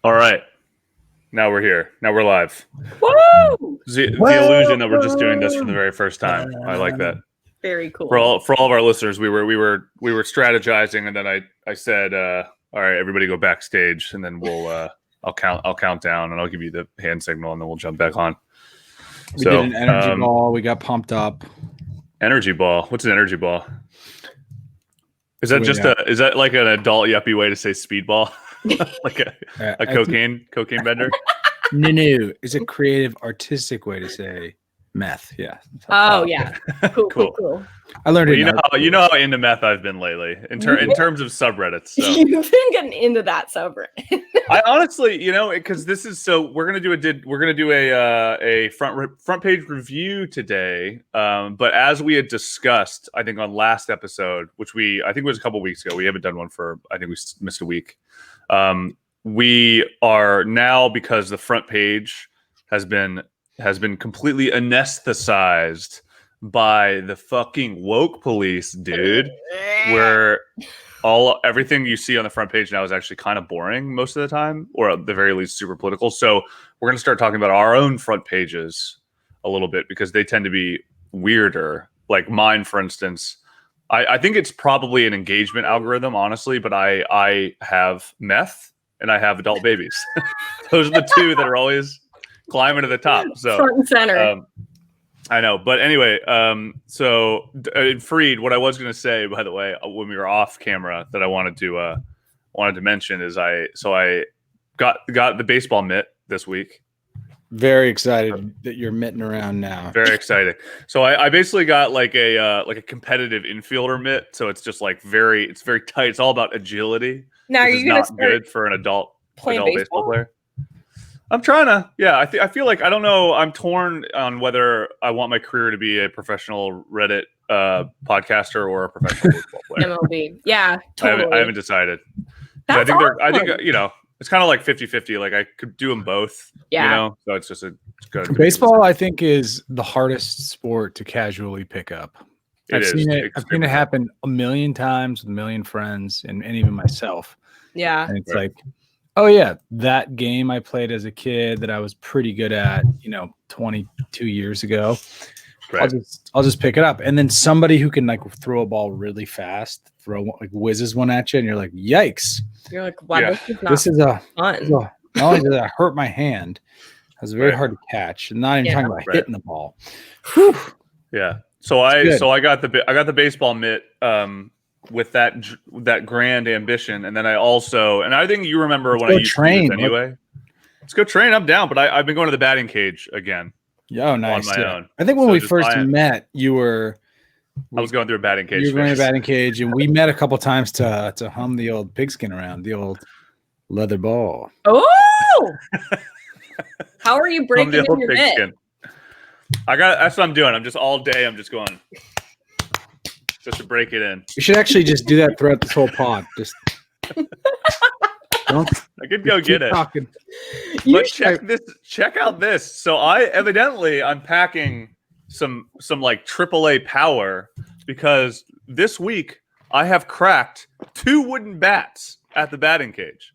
All right. Now we're here. Now we're live. Woo! The illusion that we're just doing this for the very first time. I like that. Very cool. For all of our listeners, we were strategizing, and then I said, all right, everybody go backstage, and then I'll count down, and I'll give you the hand signal, and then we'll jump back on. We did an energy ball. We got pumped up. Energy ball. What's an energy ball? Is that is that like an adult yuppie way to say speedball? Like a cocaine bender? No. It's a creative, artistic way to say meth. Yeah. Oh yeah. Cool. I learned it. You know how into meth I've been lately in terms of subreddits. So. You've been getting into that subreddit. I honestly, because this is we're gonna do a front page review today. But as we had discussed, I think on last episode, which I think was a couple weeks ago, we haven't done one I think we missed a week. We are now, because the front page has been completely anesthetized by the fucking woke police, dude. Where everything you see on the front page now is actually kind of boring most of the time, or at the very least super political. So we're going to start talking about our own front pages a little bit, because they tend to be weirder. Like mine, for instance, I think it's probably an engagement algorithm, honestly, but I have meth and I have adult babies. Those are the two that are always climbing to the top. So front and center. I know, but anyway, so Freed, what I was going to say, by the way, when we were off camera, that I wanted to mention is I got the baseball mitt this week. Very excited that you're mitting around now. Very excited. So I basically got like a competitive infielder mitt. So it's just like it's very tight. It's all about agility. Now, are you going to start good for an adult baseball player? I'm trying to. Yeah, I feel like, I don't know. I'm torn on whether I want my career to be a professional Reddit podcaster or a professional baseball player. MLB. Yeah, totally. I haven't decided. That's I awesome. think it's kind of like 50-50. Like I could do them both. Yeah. So it's just good. Baseball, I think, is the hardest sport to casually pick up. I've seen it happen a million times with a million friends and even myself. Yeah. And it's like, oh yeah, that game I played as a kid that I was pretty good at, 22 years ago. Right. I'll just pick it up. And then somebody who can like throw a ball really fast, whizzes one at you, and you're like, yikes. You're like, wow, Yeah. this is not fun. Not only did that hurt my hand, it was very hard to catch. And not even talking about hitting the ball. Whew. Yeah. So I got the baseball mitt with that grand ambition, and then I think you remember when I used to do this anyway. Let's go train. I'm down, but I've been going to the batting cage again. Oh, nice. On my own. I think when we first met, I was going through a batting cage. You were going to a batting cage, and we met a couple times to hum the old pigskin around, the old leather ball. Oh! How are you breaking in your mitt? That's what I'm doing. I'm just all day. I'm just going just to break it in. You should actually just do that throughout this whole pod. Just I could go get it. Talking. But check out this. So I'm packing some like AAA power, because this week I have cracked 2 wooden bats at the batting cage.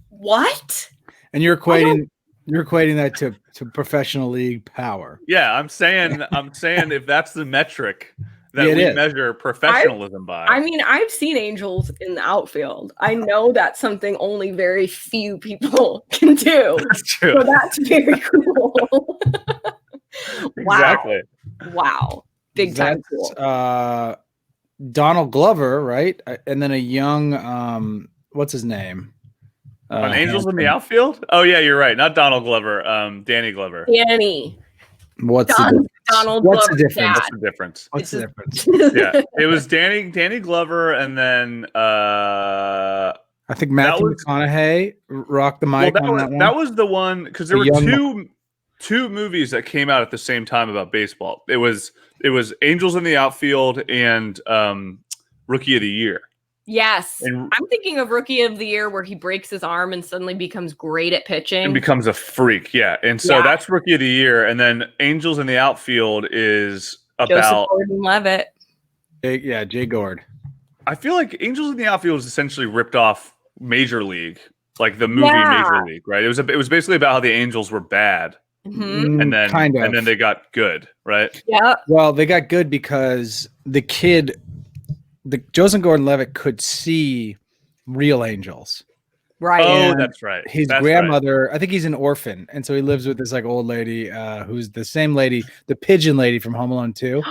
What? And you're equating that to professional league power. Yeah, I'm saying if that's the metric that we measure professionalism by. I mean, I've seen Angels in the outfield. I know that's something only very few people can do. That's true. So that's very cool. Exactly. Wow. Big time cool. Donald Glover, right? And then a young, what's his name? On Angels in the outfield? Oh yeah, you're right. Not Donald Glover. Danny Glover. Danny. What's the difference? Yeah, it was Danny Glover, and then I think Matthew McConaughey rocked the mic on that one. That was the one, because there were two movies that came out at the same time about baseball. It was Angels in the Outfield and Rookie of the Year. Yes. I'm thinking of Rookie of the Year, where he breaks his arm and suddenly becomes great at pitching. And becomes a freak, yeah. And so that's Rookie of the Year. And then Angels in the Outfield is about Joseph Gordon-Levitt. Jay Gord. I feel like Angels in the Outfield is essentially ripped off Major League like the movie Major League, right? It was basically about how the Angels were bad, and then they got good, right? Yeah. Well, they got good because Joseph Gordon-Levitt could see real angels. Right. Oh, that's right. His grandmother, I think he's an orphan, and so he lives with this like old lady who's the same lady, the pigeon lady from Home Alone 2.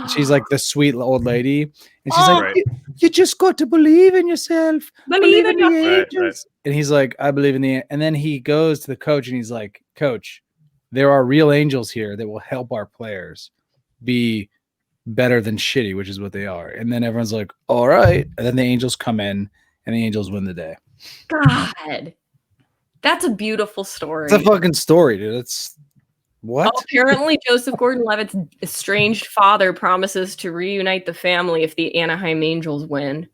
She's like the sweet old lady, and she's like, you just got to believe in yourself, believe in the angels. Right. And he's like, I believe in the. And then he goes to the coach, and he's like, Coach, there are real angels here that will help our players be better than shitty, which is what they are. And then everyone's like, all right. And then the angels come in, and the angels win the day. God, that's a beautiful story. It's a fucking story, dude. It's what? Oh, apparently, Joseph Gordon-Levitt's estranged father promises to reunite the family if the Anaheim Angels win.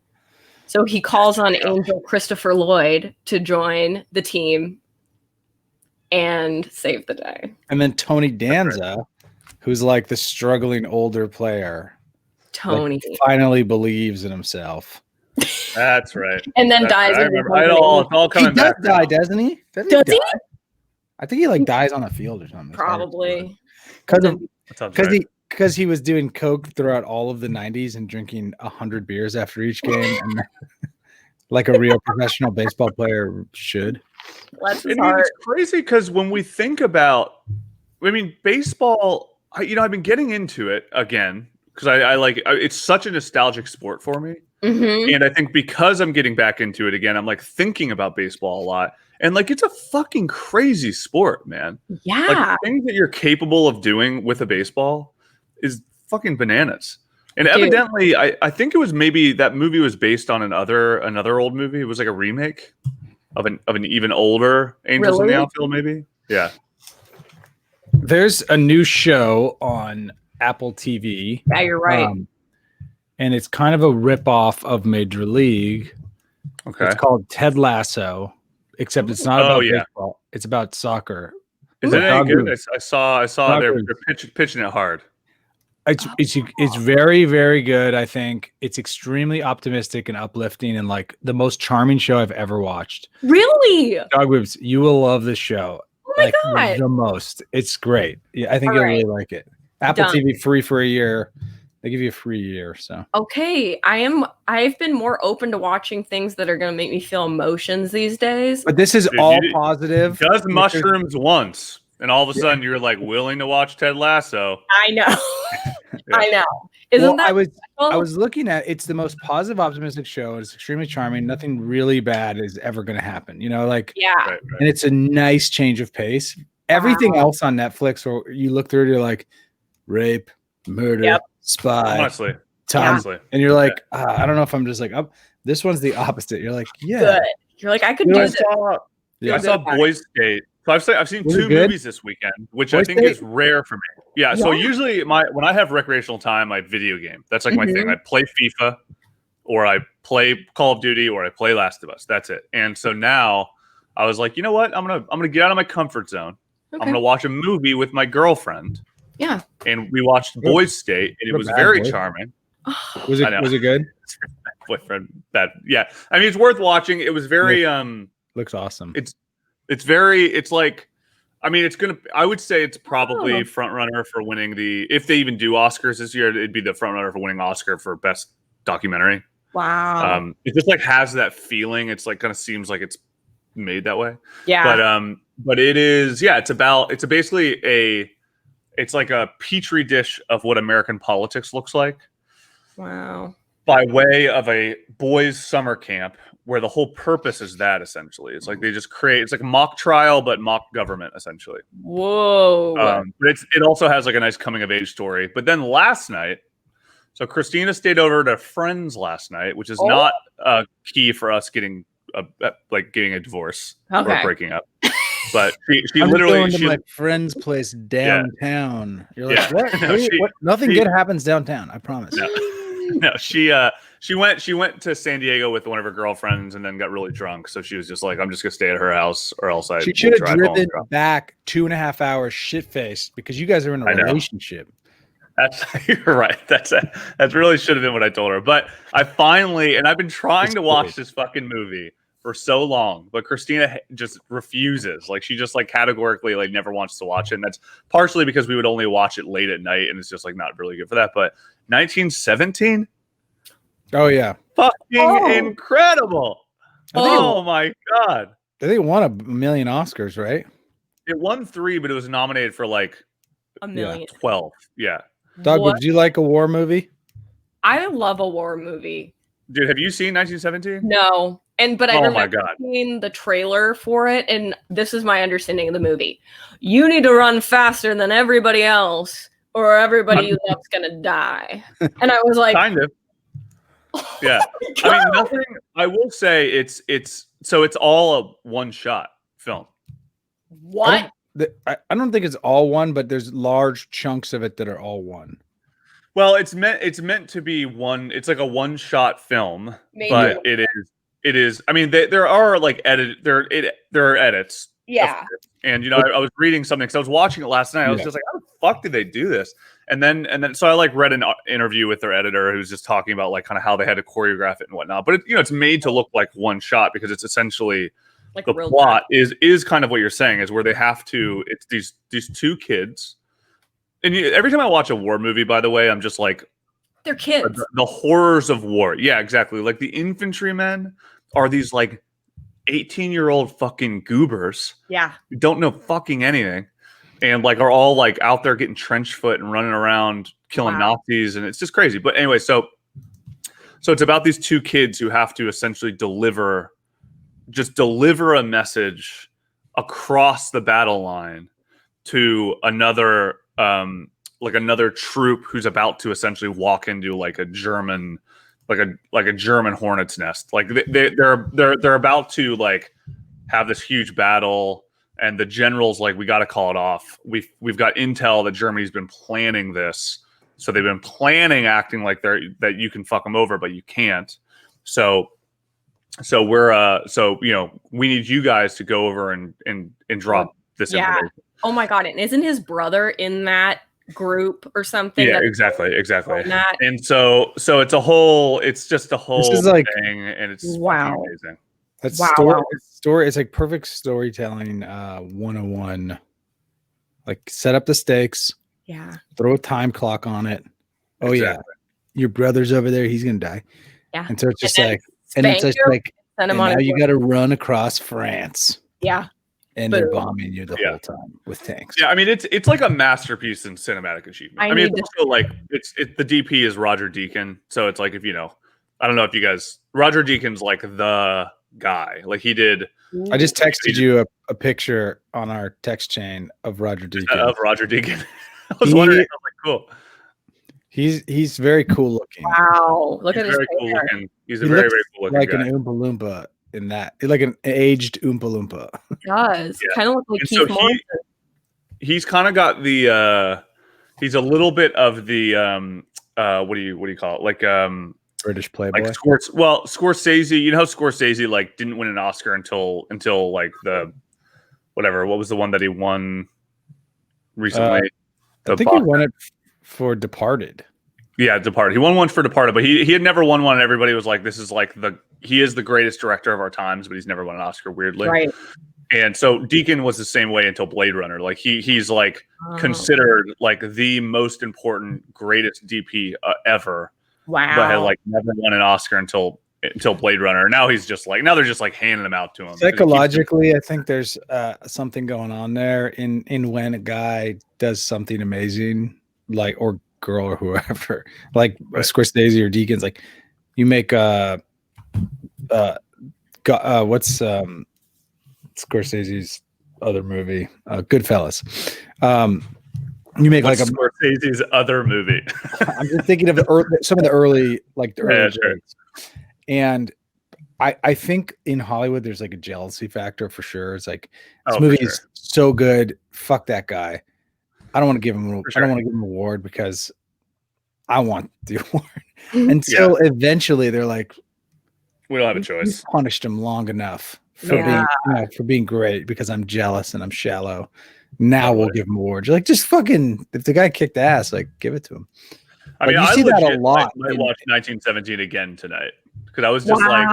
So he calls on Angel Christopher Lloyd to join the team and save the day. And then Tony Danza, who's like the struggling older player, Tony finally believes in himself. That's right. And then dies. I remember. It's all coming back. He does die, doesn't he? Does he? I think he like dies on the field or something. Probably. Because he was doing coke throughout all of the 90s and drinking 100 beers after each game, and like a real professional baseball player should. It's crazy because when we think about, baseball. I've been getting into it again because I like it's such a nostalgic sport for me. And I think because I'm getting back into it again, I'm like thinking about baseball a lot. And like, it's a fucking crazy sport, man. Yeah. Like the things that you're capable of doing with a baseball is fucking bananas. And evidently, I think it was maybe that movie was based on another old movie. It was like a remake of an even older Angels in the Outfield, maybe. Yeah. There's a new show on Apple TV. Yeah, you're right. And it's kind of a ripoff of Major League. Okay. It's called Ted Lasso, except it's not about baseball. It's about soccer. Is it any good? I saw they're pitching it hard. It's very, very good. I think it's extremely optimistic and uplifting, and like the most charming show I've ever watched. Really? Dog Boobs, you will love this show. Oh my God. The most. It's great. Yeah, I think you'll really like it. Apple TV free for a year. They give you a free year, so. Okay, I've been more open to watching things that are going to make me feel emotions these days. But this is all positive. Does mushrooms once, and all of a sudden you're like willing to watch Ted Lasso. I know. I know. Isn't that I was looking at it's the most positive, optimistic show. It's extremely charming. Nothing really bad is ever going to happen. And it's a nice change of pace. Everything else on Netflix, or you look through it, you're like rape, murder, spy, honestly, and you're like, I don't know if I'm just like, this one's the opposite. You're like, good. You're like, I could do this. I saw Boys State. So I've seen two movies this weekend, which I think is rare for me. Yeah. So usually when I have recreational time, I video game. That's like my thing. I play FIFA, or I play Call of Duty, or I play Last of Us. That's it. And so now I was like, you know what? I'm gonna get out of my comfort zone. Okay. I'm gonna watch a movie with my girlfriend. Yeah. And we watched Boys State, and it was very charming. Was it good? Boyfriend, bad. Yeah. I mean, it's worth watching. It was very looks awesome. I would say it's probably front runner for winning if they even do Oscars this year, it'd be the front runner for winning Oscar for best documentary. Wow. It just like has that feeling. It's like kind of seems like it's made that way. Yeah. But it is, it's like a petri dish of what American politics looks like. Wow. By way of a boys' summer camp, where the whole purpose is that essentially. It's like they just it's like a mock trial, but mock government essentially. Whoa. But it also has like a nice coming of age story. But then last night, so Christina stayed over to friends last night, which is not key for us getting a divorce or breaking up. But she literally going to my friend's place downtown. You're like, what? Nothing good happens downtown. I promise. No, she went to San Diego with one of her girlfriends and then got really drunk. So she was just like, I'm just gonna stay at her house, or else she should have driven back 2.5 hours shit faced because you guys are in a relationship. You're right. That really should have been what I told her. But I finally, and I've been trying to watch this fucking movie for so long, but Christina just refuses. Like she just like categorically like never wants to watch it. And that's partially because we would only watch it late at night, and it's just like not really good for that. But 1917, Oh yeah, fucking incredible! Oh my god, I think it won a million Oscars, right? it won 3, but it was nominated for like A million. 12. Yeah, Doug, What? would you like a war movie? I love a war movie. dude, have you seen 1917? No. But I Oh my remember God. seeing the trailer for it, and this is my understanding of the movie. You need to run faster than everybody else, or everybody you love's gonna die. And I was like, Kind of. Yeah. I mean, nothing. I will say it's all a one-shot film. what? I don't think it's all one, but there's large chunks of it that are all one. Well, it's meant to be one. It's like a one-shot film, Maybe. but it is. I mean, there are like there are edits. Yeah. And you know, I was reading something because I was watching it last night. I was just like, how the fuck did they do this? And then so I like read an interview with their editor who's just talking about like kind of how they had to choreograph it and whatnot. But it's made to look like one shot because it's essentially Like the real plot is kind of what you're saying is where they have to. It's these 2 kids. And every time I watch a war movie, by the way, I'm just like, They're kids. the horrors of war. Yeah, exactly. Like the infantrymen are these like 18-year-old fucking goobers Yeah. who don't know fucking anything, and like are all like out there getting trench foot and running around killing Nazis, and it's just crazy. But anyway, so it's about these 2 kids who have to essentially deliver a message across the battle line to another troop who's about to essentially walk into like a German hornet's nest. Like they're about to like have this huge battle, and the general's like, we got to call it off. We've got intel that Germany's been planning this, so they've been planning acting like that you can fuck them over, but you can't. So we're we need you guys to go over and drop this information. Oh my god! And isn't his brother in that group or something? Yeah, exactly. And so it's just a whole This is like, thing, and it's wow. fucking amazing. That's story. It's like perfect storytelling 101. Like set up the stakes. Yeah. Throw a time clock on it. Oh Exactly. yeah, your brother's over there. He's gonna die. Yeah. And so it's just then like, and it's just like, send him and on now his you way. got to run across France. Yeah. And they're bombing you the whole time with tanks. Yeah, I mean it's like a masterpiece in cinematic achievement. I mean, it's also like the DP is Roger Deakins, so it's like, if you know, I don't know if you guys, Roger Deakins like the guy. Like he did. I just texted you a picture on our text chain of Roger Deakins. Of Roger Deakins. I was wondering. I was like, cool. He's very cool looking. Wow, look at his very cool hair. looking. He's a very cool looking like guy. an Oompa Loompa in that, like an aged Oompa Loompa. It does. Yeah. Kind of look like And Keith so Morrison. he's kind of got the he's a little bit of the what do you call it, like British playboy. like Scorsese. You know how Scorsese like didn't win an Oscar until like the whatever, what was the one that he won recently? I think he won it for Departed. Yeah, Departed. He won one for Departed, but he had never won one, and everybody was like, this is like he is the greatest director of our times, but he's never won an Oscar, weirdly. Right. And so Deakins was the same way until Blade Runner. Like he's like considered like the most important, greatest DP ever. Wow. But had like never won an Oscar until Blade Runner. Now he's just like, now they're just like handing them out to him. Psychologically, I think there's something going on there in when a guy does something amazing, like, or girl or whoever, like Scorsese or Deakins, like you make what's Scorsese's other movie, Goodfellas. You make like a Scorsese's other movie. I'm just thinking of some of the early, like the early jokes. And I think in Hollywood there's like a jealousy factor for sure. It's like, this movie is so good, fuck that guy. I don't want to give him I don't want to give him an award because I want the award. Until eventually they're like, we don't have a choice. We punished him long enough for being great because I'm jealous and I'm shallow. Now we'll give him awards. You're like, just fucking, if the guy kicked ass, like, give it to him. I mean, you see that a lot. I watched 1917 again tonight because I was just like,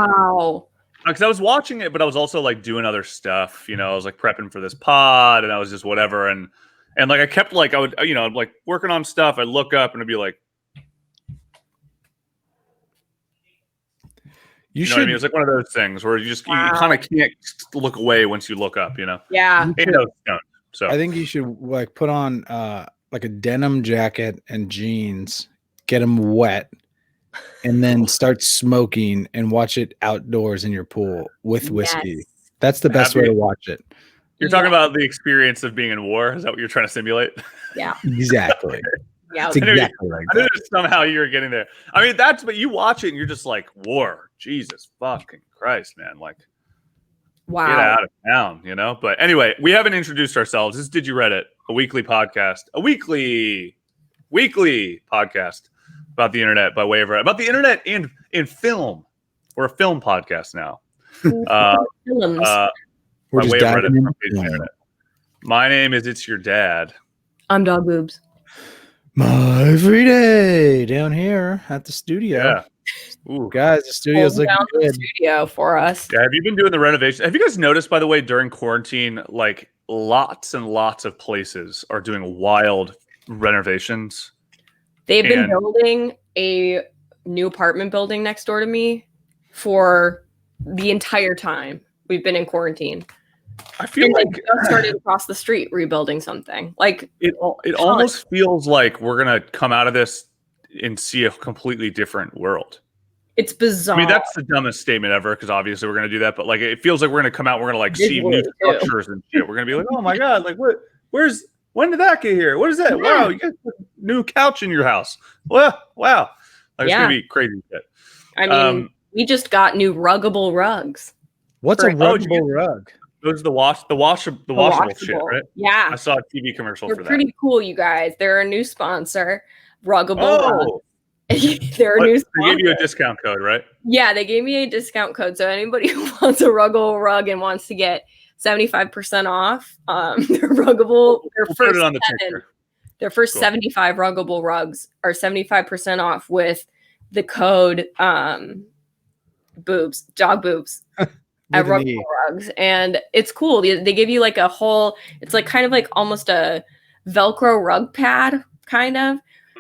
Because I was watching it, but I was also like doing other stuff. You know, I was like prepping for this pod, and I was just whatever, and like I kept like I would, you know, like working on stuff. I'd look up and it'd be like, you know what I mean? It's like one of those things where you kind of can't look away once you look up. You know? Yeah. So I think you should like put on like a denim jacket and jeans, get them wet, and then start smoking and watch it outdoors in your pool with whiskey. Yes. That's the best way to watch it. You're talking about the experience of being in war. Is that what you're trying to simulate? Yeah. Exactly. Yeah. It's exactly like I knew that. somehow you were getting there. I mean, but you watch it and you're just like, war. Jesus fucking Christ, man. Like, wow. Get out of town, you know? But anyway, we haven't introduced ourselves. This is Did You Reddit, a weekly podcast, a weekly podcast about the internet by way of about the internet in film. We're a film podcast now. We're just diving into the internet. My name is It's Your Dad. I'm Dog Boobs. My free day down here at the studio. Yeah. Ooh. Guys, the studio's looking good. The studio for us. Yeah, have you been doing the renovation? Have you guys noticed, by the way, during quarantine, like lots and lots of places are doing wild renovations? They've been building a new apartment building next door to me for the entire time we've been in quarantine. I feel like they just started across the street rebuilding something. Like it almost feels like we're gonna come out of this and see a completely different world. It's bizarre. I mean, that's the dumbest statement ever, because obviously we're gonna do that, but like it feels like we're gonna come out, we're gonna like see new structures and shit. We're gonna be like, oh my god, like when did that get here? What is that? Wow, you got a new couch in your house. Wow. Like it's gonna be crazy shit. I mean, we just got new ruggable rugs. What's a ruggable rug? Those are the washable shit, right? Yeah. I saw a TV commercial for that. They're pretty cool, you guys. They're a new sponsor, Ruggable Rugs. They're a new sponsor. They gave you a discount code, right? Yeah, they gave me a discount code. So anybody who wants a Ruggable rug and wants to get 75% off, their first 75 Ruggable rugs are 75% off with the code boobs, dog boobs. At Ruggable Rugs, and it's cool. They give you like a whole, it's like kind of like almost a Velcro rug pad kind of,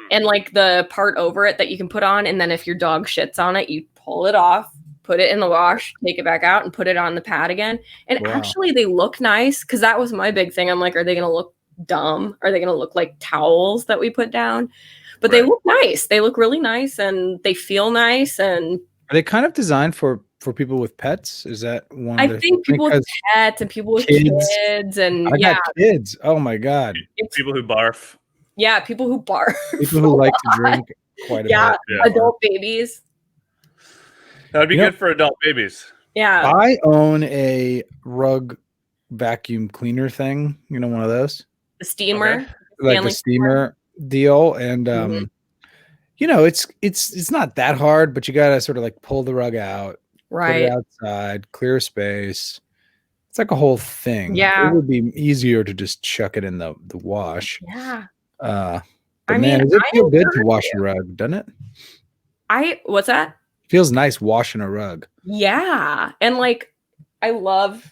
and like the part over it that you can put on, and then if your dog shits on it, you pull it off, put it in the wash, take it back out, and put it on the pad again. And actually they look nice, because that was my big thing. I'm like, are they gonna look dumb? Are they gonna look like towels that we put down? But they look nice. They look really nice, and they feel nice. And are they kind of designed for people with pets? Is that one? I think people with pets and people with kids and kids. Oh my god! People who barf. Yeah, people who barf. People who like to drink quite a bit. Yeah, adult babies. That would be good for adult babies. Yeah. I own a rug vacuum cleaner thing. You know, one of those. The steamer, like the steamer deal, and you know, it's not that hard, but you gotta sort of like pull the rug out. Right. Put it outside, clear space. It's like a whole thing. Yeah. It would be easier to just chuck it in the wash. Yeah. But does it feel good to wash a rug, doesn't it? What's that? Feels nice washing a rug. Yeah. And like I love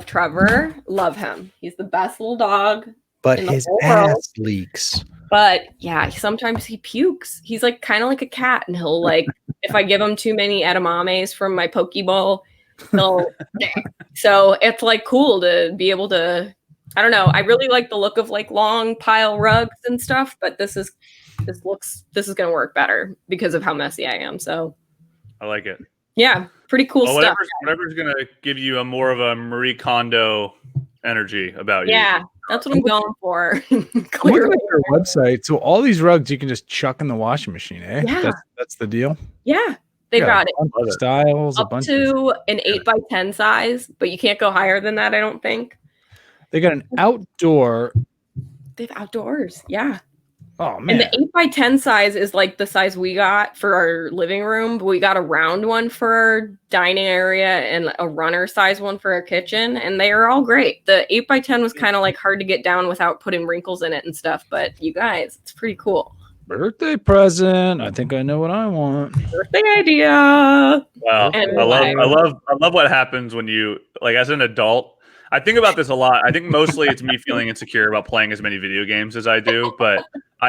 Trevor. Love him. He's the best little dog. But his ass leaks. But yeah, sometimes he pukes. He's like kind of like a cat, and he'll like if I give him too many edamames from my Pokeball, he'll. So it's like cool to be able to. I don't know. I really like the look of like long pile rugs and stuff, but this is gonna work better because of how messy I am. So I like it. Yeah, pretty cool stuff. Whatever's gonna give you a more of a Marie Kondo energy about you. Yeah. That's what I'm going for. Clearly, their website. So all these rugs you can just chuck in the washing machine, eh? Yeah. That's the deal. Yeah, they got it. Styles, up to an 8x10 size, but you can't go higher than that. I don't think. They got an outdoor. They have outdoors. Yeah. Oh man. And the 8x10 size is like the size we got for our living room, but we got a round one for our dining area and a runner size one for our kitchen, and they are all great. The 8x10 was kind of like hard to get down without putting wrinkles in it and stuff, but you guys, it's pretty cool. Birthday present. I think I know what I want. Birthday idea. Wow. And I love what happens when you, like, as an adult. I think about this a lot. I think mostly it's me feeling insecure about playing as many video games as I do, but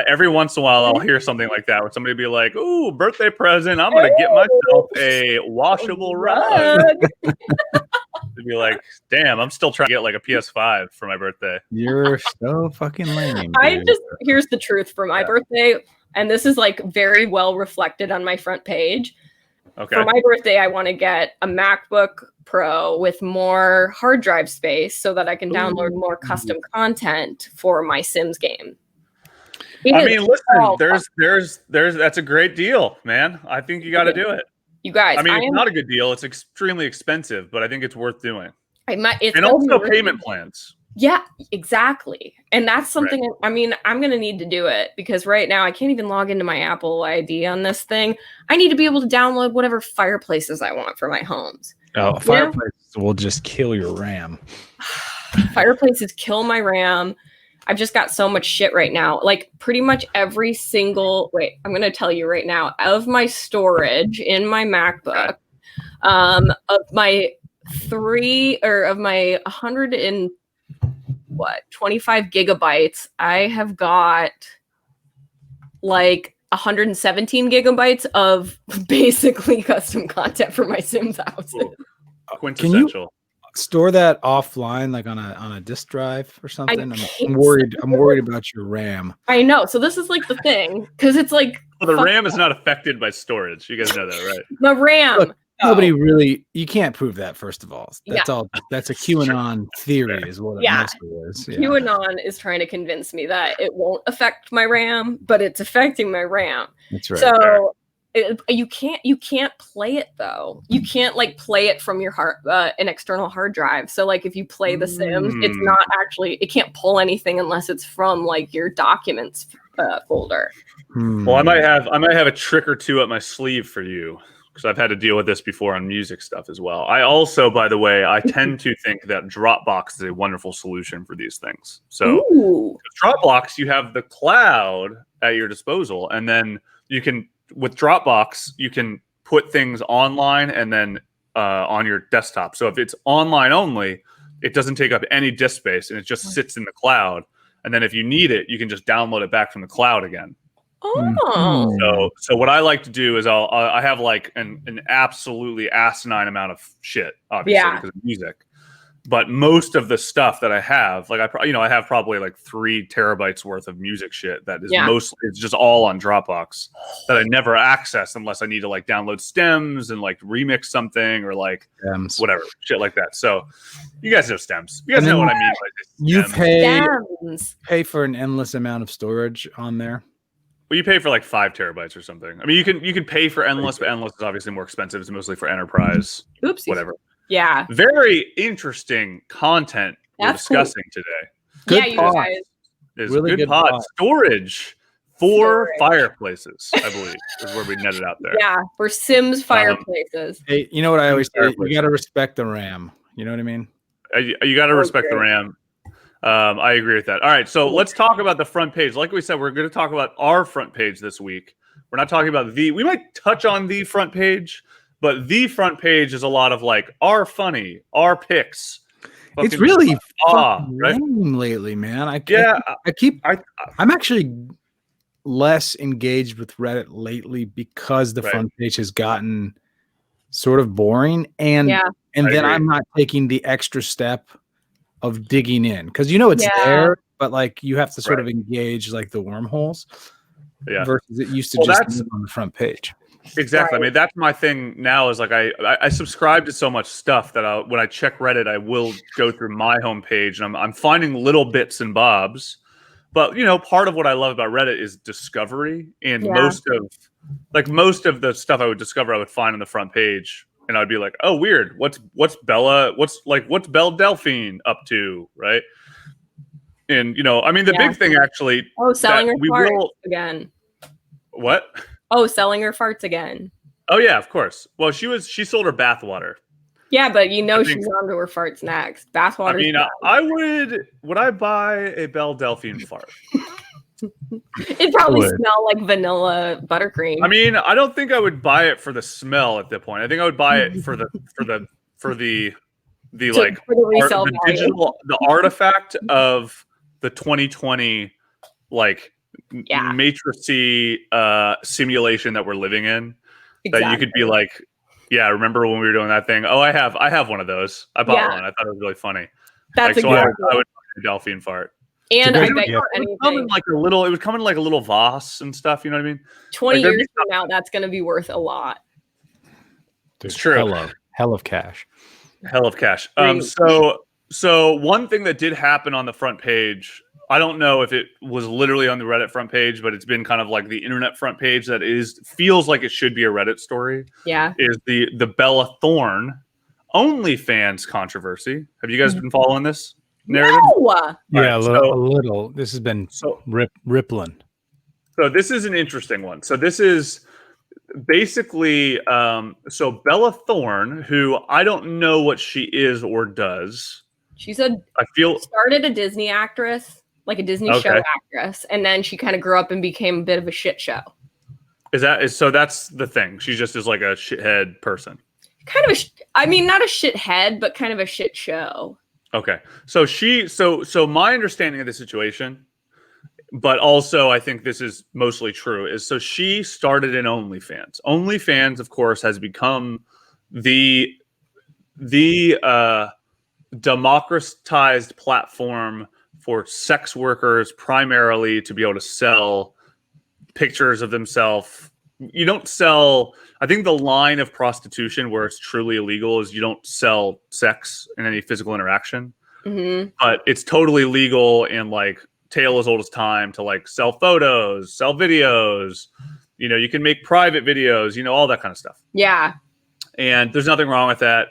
every once in a while I'll hear something like that where somebody be like, "Ooh, birthday present! I'm gonna get myself a washable rug." To be like, "Damn, I'm still trying to get like a PS5 for my birthday." You're so fucking lame. Here's the truth for my birthday, and this is like very well reflected on my front page. Okay. For my birthday, I want to get a MacBook Pro with more hard drive space so that I can download more custom content for my Sims game. I mean, listen, there's that's a great deal, man. I think you got to do it. You guys, I mean, it's not a good deal. It's extremely expensive, but I think it's worth doing. And also payment plans. Yeah, exactly. And that's something, right. I mean, I'm going to need to do it because right now I can't even log into my Apple ID on this thing. I need to be able to download whatever fireplaces I want for my homes. Oh, fireplaces will just kill your RAM. Fireplaces kill my RAM. I've just got so much shit right now. Like pretty much every single, I'm going to tell you right now, of my storage in my MacBook, of my 25 gigabytes, I have got like 117 gigabytes of basically custom content for my Sims houses. Quintessential. Can you store that offline, like on a disk drive or something? I'm worried about your RAM. I know. So this is like the thing, because it's like the RAM is not affected by storage. You guys know that, right? The RAM. Look, nobody really. You can't prove that. First of all, that's all. That's a QAnon theory, is what it mostly is. Yeah. QAnon is trying to convince me that it won't affect my RAM, but it's affecting my RAM. That's right. So you can't play it though. You can't like play it from your an external hard drive. So like if you play The Sims, it's not actually. It can't pull anything unless it's from like your documents folder. Well, I might have a trick or two up my sleeve for you, because I've had to deal with this before on music stuff as well. I also, by the way, I tend to think that Dropbox is a wonderful solution for these things. So Dropbox, you have the cloud at your disposal, and then you can, with Dropbox, you can put things online and then on your desktop. So if it's online only, it doesn't take up any disk space, and it just sits in the cloud. And then if you need it, you can just download it back from the cloud again. Oh. So what I like to do is I have like an absolutely asinine amount of shit, obviously, because of music. But most of the stuff that I have, like I have probably like 3 terabytes worth of music shit that is mostly, it's just all on Dropbox that I never access unless I need to like download stems and like remix something or like whatever shit like that. So you guys know stems. You guys know what I mean by you pay for an endless amount of storage on there. Well, you pay for like 5 terabytes or something. I mean, you can pay for endless, but endless is obviously more expensive. It's mostly for enterprise. Oopsie. Whatever. Yeah. Very interesting content we're discussing today. Good you guys. Is really good pod. Storage for fireplaces, I believe, is where we netted out there. Yeah, for Sims fireplaces. Hey, you know what I always say? You got to respect the RAM. You know what I mean? You got to respect the RAM. I agree with that. All right, so let's talk about the front page. Like we said, we're going to talk about our front page this week. We're not talking about we might touch on the front page, but the front page is a lot of like our funny, our picks. It's really right? lame lately, man. I'm actually less engaged with Reddit lately because the front page has gotten sort of boring, and then I'm not taking the extra step of digging in, because it's there, but like you have to sort of engage like the wormholes versus it used to just be on the front page. Exactly. I mean, that's my thing now, is like I subscribe to so much stuff that when I check Reddit, I will go through my homepage, and I'm finding little bits and bobs. But part of what I love about Reddit is discovery, and most of the stuff I would discover, I would find on the front page. And I'd be like, oh, weird. What's Belle Delphine up to, right? And I mean, the big thing actually. Oh, selling her farts again. What? Oh, selling her farts again. Oh yeah, of course. Well, she sold her bathwater. Yeah, but she's on to her farts next. Bathwater. I mean, would I buy a Belle Delphine fart? It probably smell like vanilla buttercream. I mean, I don't think I would buy it for the smell at that point. I think I would buy it for the resale value. digital, the artifact of the 2020 like matrixy simulation that we're living in. Exactly. That you could be like, yeah, remember when we were doing that thing? Oh, I have one of those. I bought one. I thought it was really funny. That's like, so I would buy a Delphian fart. And I bet you it would come in like a little Voss and stuff. You know what I mean? 20 years from now, that's going to be worth a lot. It's true. Hell of cash. Hell of cash. So one thing that did happen on the front page, I don't know if it was literally on the Reddit front page, but it's been kind of like the internet front page that feels like it should be a Reddit story. Yeah. Is the Bella Thorne OnlyFans controversy. Have you guys been following this narrative? No! Yeah, a little. This has been rippling. So this is an interesting one. So this is basically so Bella Thorne, who I don't know what she is or does. She's started a Disney actress, like a Disney show actress, and then she kind of grew up and became a bit of a shit show. So that's the thing. She just is like a shithead person. Kind of not a shithead, but kind of a shit show. Okay. So so my understanding of the situation, but also I think this is mostly true, is so she started in OnlyFans. OnlyFans, of course, has become the democratized platform for sex workers primarily to be able to sell pictures of themselves. You don't sell, I think the line of prostitution where it's truly illegal is you don't sell sex in any physical interaction. Mm-hmm. But it's totally legal and like tale as old as time to like sell photos, sell videos. You know, you can make private videos, you know, all that kind of stuff. Yeah. And there's nothing wrong with that.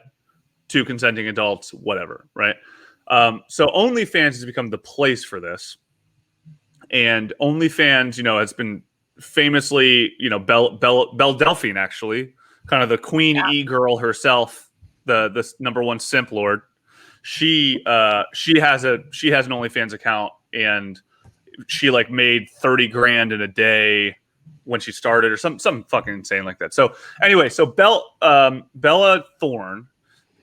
Two consenting adults, whatever, right? So OnlyFans has become the place for this. And OnlyFans, you know, has been famously, you know, Belle Delphine, actually, kind of the Queen E-girl herself, the #1 simp lord. She has an OnlyFans account, and she like made 30 grand in a day when she started, or something fucking insane like that. So anyway, so Bella Thorne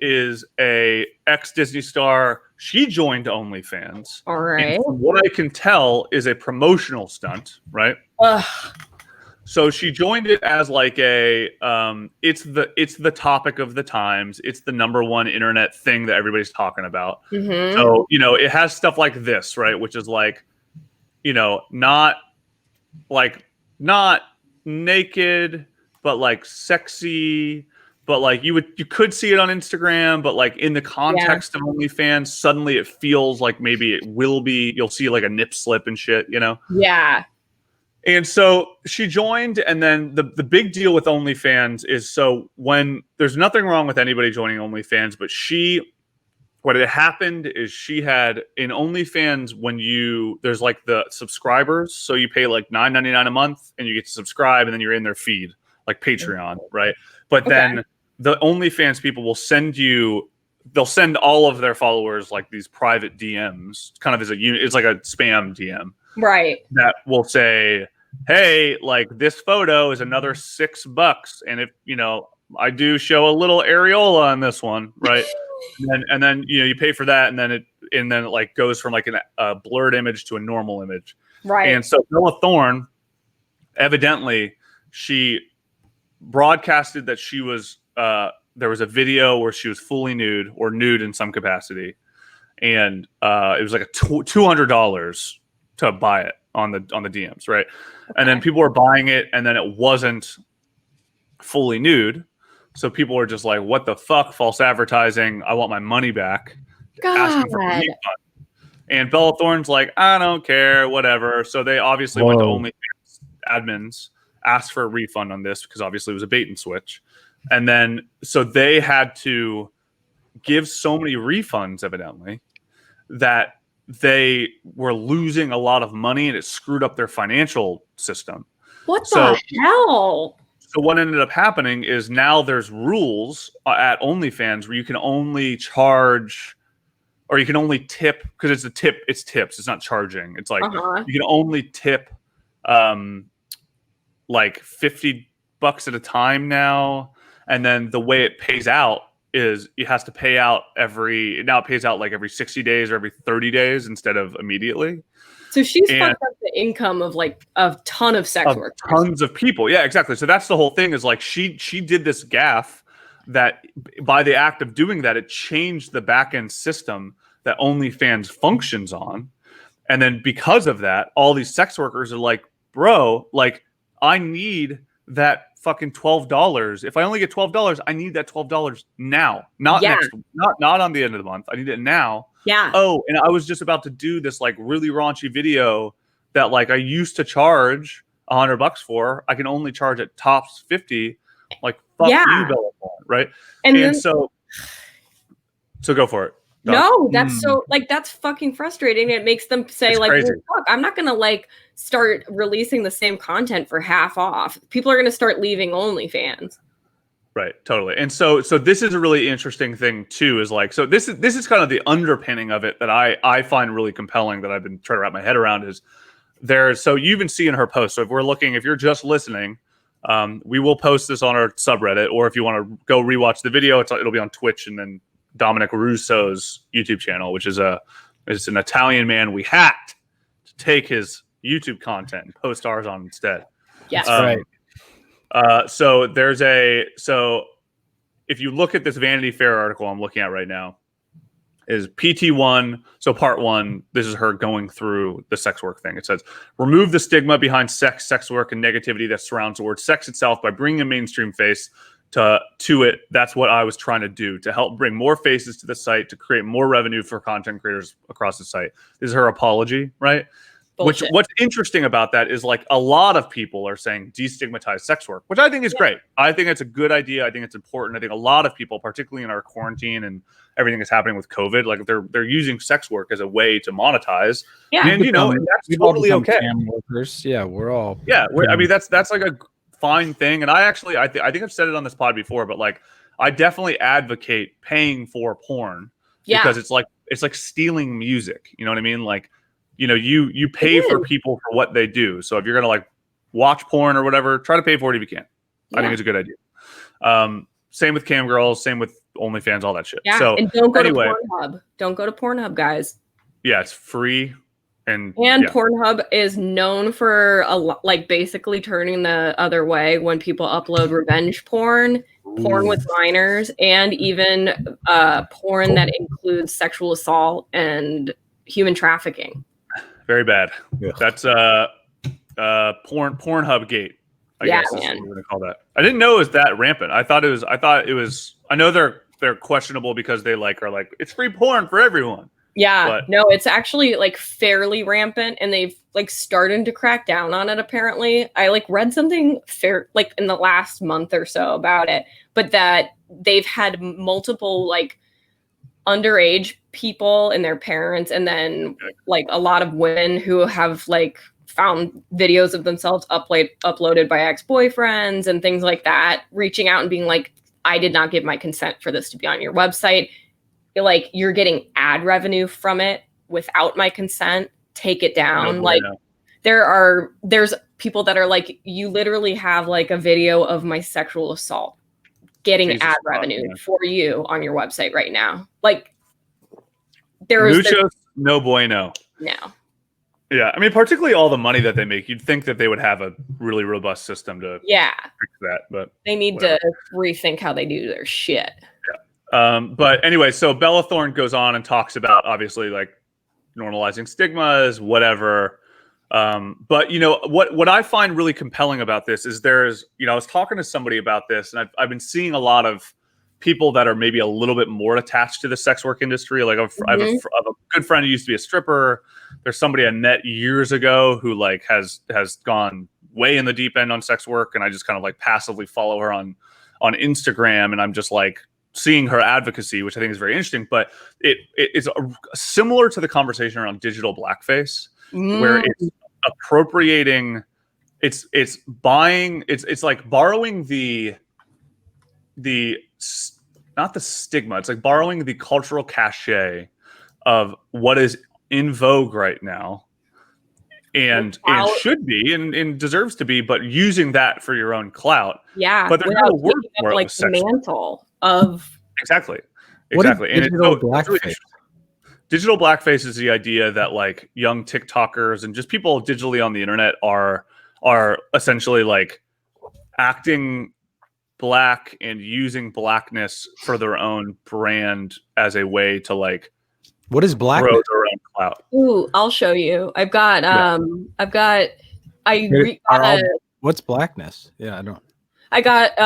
is a ex-Disney star. She joined OnlyFans. All right. And from what I can tell is a promotional stunt, right? So she joined it as like a it's the topic of the times. It's the #1 internet thing that everybody's talking about. Mm-hmm. So, you know, it has stuff like this, right? Which is like, you know, not naked, but like sexy. But like you could see it on Instagram, but like in the context of OnlyFans, suddenly it feels like maybe it will be. You'll see like a nip slip and shit, you know? Yeah. And so she joined, and then the big deal with OnlyFans is so when there's nothing wrong with anybody joining OnlyFans, but what had happened is she had in OnlyFans there's like the subscribers, so you pay like $9.99 a month and you get to subscribe, and then you're in their feed like Patreon, right? But then the OnlyFans people will they'll send all of their followers like these private DMs, kind of as it's like a spam DM. Right. That will say, hey, like this photo is another $6. And if, you know, I do show a little areola on this one, right? and then, you know, you pay for that. And then it like goes from like a blurred image to a normal image. Right. And so Bella Thorne, evidently, she broadcasted that she was, there was a video where she was fully nude or nude in some capacity. And it was like $200 to buy it on the DMs, right? Okay. And then people were buying it, and then it wasn't fully nude, so people were just like, "What the fuck? False advertising! I want my money back." Asking for a refund. And Bella Thorne's like, "I don't care, whatever." So they obviously went to OnlyFans admins, asked for a refund on this because obviously it was a bait and switch, and then so they had to give so many refunds, evidently, that they were losing a lot of money, and it screwed up their financial system. What the hell? So what ended up happening is now there's rules at OnlyFans where you can only charge or you can only tip because it's a tip. It's tips. It's not charging. It's like you can only tip like $50 at a time now. And then the way it pays out is it has to pay out it pays out like every 60 days or every 30 days instead of immediately. So she's fucked up the income of like a ton of sex workers. Tons of people. Yeah, exactly. So that's the whole thing is like she did this gaffe that by the act of doing that, it changed the back end system that OnlyFans functions on. And then because of that, all these sex workers are like, bro, like I need that fucking $12. If I only get $12, I need that $12 now, not not on the end of the month. I need it now. Yeah. Oh, and I was just about to do this like really raunchy video that like I used to charge $100 for. I can only charge at tops 50. Like fuck you, Bella, right? And then, so go for it. No, that's so like that's fucking frustrating. It makes them say like, well, fuck, I'm not gonna like start releasing the same content for half off. People are gonna start leaving OnlyFans. Right, totally. And so this is a really interesting thing too, is like, so this is kind of the underpinning of it that I find really compelling that I've been trying to wrap my head around is so you've been seeing her post. So if you're just listening, we will post this on our subreddit, or if you want to go rewatch the video, it'll be on Twitch and then Dominic Russo's YouTube channel, which is an Italian man we hacked to take his YouTube content and post ours on instead. Yes, right. So if you look at this Vanity Fair article I'm looking at right now, is PT1. So part 1, this is her going through the sex work thing. It says, remove the stigma behind sex work, and negativity that surrounds the word sex itself by bringing a mainstream face to it. That's what I was trying to do, to help bring more faces to the site, to create more revenue for content creators across the site. This is her apology, right? Bullshit. What's interesting about that is like a lot of people are saying destigmatize sex work, which I think is great. I think it's a good idea. I think it's important. I think a lot of people, particularly in our quarantine and everything that's happening with COVID, like they're using sex work as a way to monetize. Yeah. And and that's totally okay. Cam workers. Yeah, we're all. Yeah, I mean that's like a fine thing. And I think I've said it on this pod before, but like I definitely advocate paying for porn because it's like stealing music. You know what I mean? Like, you know, you pay for people for what they do. So if you're gonna like watch porn or whatever, try to pay for it if you can. I think it's a good idea. Same with cam girls, same with OnlyFans, all that shit. Yeah, so and don't go to Pornhub. Don't go to Pornhub, guys. Yeah, it's free. And Pornhub is known for like basically turning the other way when people upload revenge porn, porn with minors, and even porn that includes sexual assault and human trafficking. Very bad. Yeah. That's Pornhub gate. I guess is what we're gonna call that. I didn't know it was that rampant. I thought it was. I know they're questionable because they are like it's free porn for everyone. Yeah, but no, it's actually like fairly rampant, and they've like started to crack down on it. Apparently, I like read something like in the last month or so about it, but that they've had multiple like underage people and their parents, and then like a lot of women who have like found videos of themselves uploaded by ex-boyfriends and things like that, reaching out and being like, I did not give my consent for this to be on your website. Like, you're getting ad revenue from it without my consent. Take it down. No, like there's people that are like, you literally have like a video of my sexual assault getting ad revenue for you on your website right now. Like no bueno. No. Yeah, I mean, particularly all the money that they make, you'd think that they would have a really robust system to fix that, but they need to rethink how they do their shit. Yeah. But anyway, so Bella Thorne goes on and talks about obviously like normalizing stigmas, whatever. But you know what I find really compelling about this is I was talking to somebody about this, and I've been seeing a lot of people that are maybe a little bit more attached to the sex work industry. Like I have a good friend who used to be a stripper. There's somebody I met years ago who like has gone way in the deep end on sex work, and I just kind of like passively follow her on Instagram, and I'm just like seeing her advocacy, which I think is very interesting. But it's similar to the conversation around digital blackface, where it's appropriating, it's buying, it's like borrowing the not the stigma, it's like borrowing the cultural cachet of what is in vogue right now and should be and deserves to be, but using that for your own clout. Yeah, but there's no word for it like the mantle of exactly. What is And digital blackface? Digital blackface is the idea that like young TikTokers and just people digitally on the internet are essentially like acting black and using blackness for their own brand as a way to like what is blackness? Grow their own clout. Ooh, I'll show you. What's blackness? Yeah, I don't. I got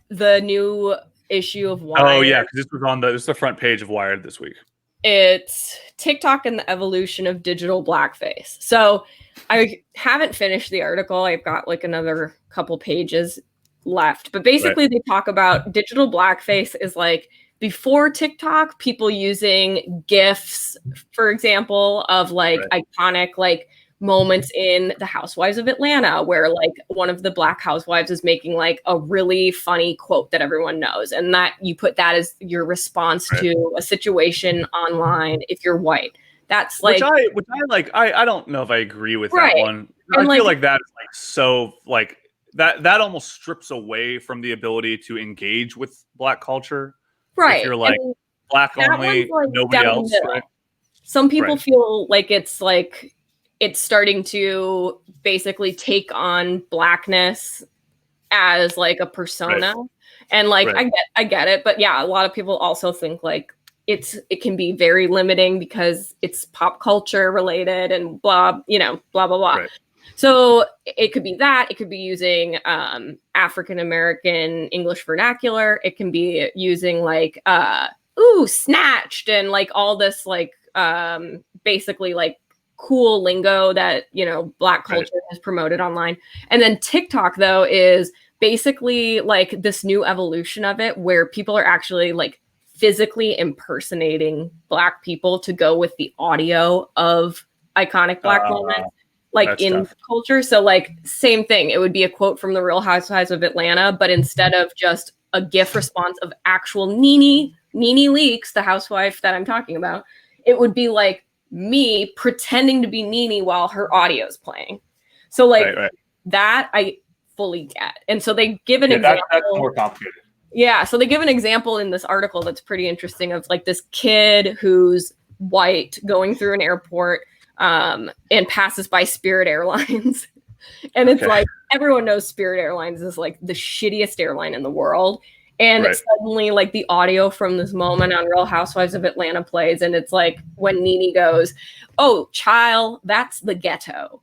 the new issue of Wired. Oh yeah, because this is the front page of Wired this week. It's TikTok and the evolution of digital blackface. So I haven't finished the article. I've got like another couple pages left. But basically they talk about digital blackface is like before TikTok, people using GIFs, for example, of like iconic like moments in The Housewives of Atlanta where like one of the black housewives is making like a really funny quote that everyone knows, and that you put that as your response to a situation online if you're white. That's like which I like. I don't know if I agree with that one. And I feel like that is like so like that almost strips away from the ability to engage with black culture. Right. If you're like black only, like nobody else. Right? Some people feel like it's starting to basically take on blackness as like a persona. And like I get it, but yeah, a lot of people also think like it can be very limiting because it's pop culture related and blah blah blah. So it could be that, it could be using African American English vernacular, it can be using like snatched and like all this like basically like cool lingo that black culture has promoted online. And then TikTok though is basically like this new evolution of it where people are actually like physically impersonating black people to go with the audio of iconic black moments like in culture. So like same thing, it would be a quote from the Real Housewives of Atlanta, but instead of just a GIF response of actual Nene Leakes, the housewife that I'm talking about, it would be like me pretending to be Nene while her audio is playing. So like that I fully get. And so they give an example. That's more complicated. Yeah. So they give an example in this article that's pretty interesting of like this kid who's white going through an airport and passes by Spirit Airlines. And it's like everyone knows Spirit Airlines is like the shittiest airline in the world. And suddenly, like, the audio from this moment on Real Housewives of Atlanta plays, and it's like when Nene goes, "Oh, child, that's the ghetto."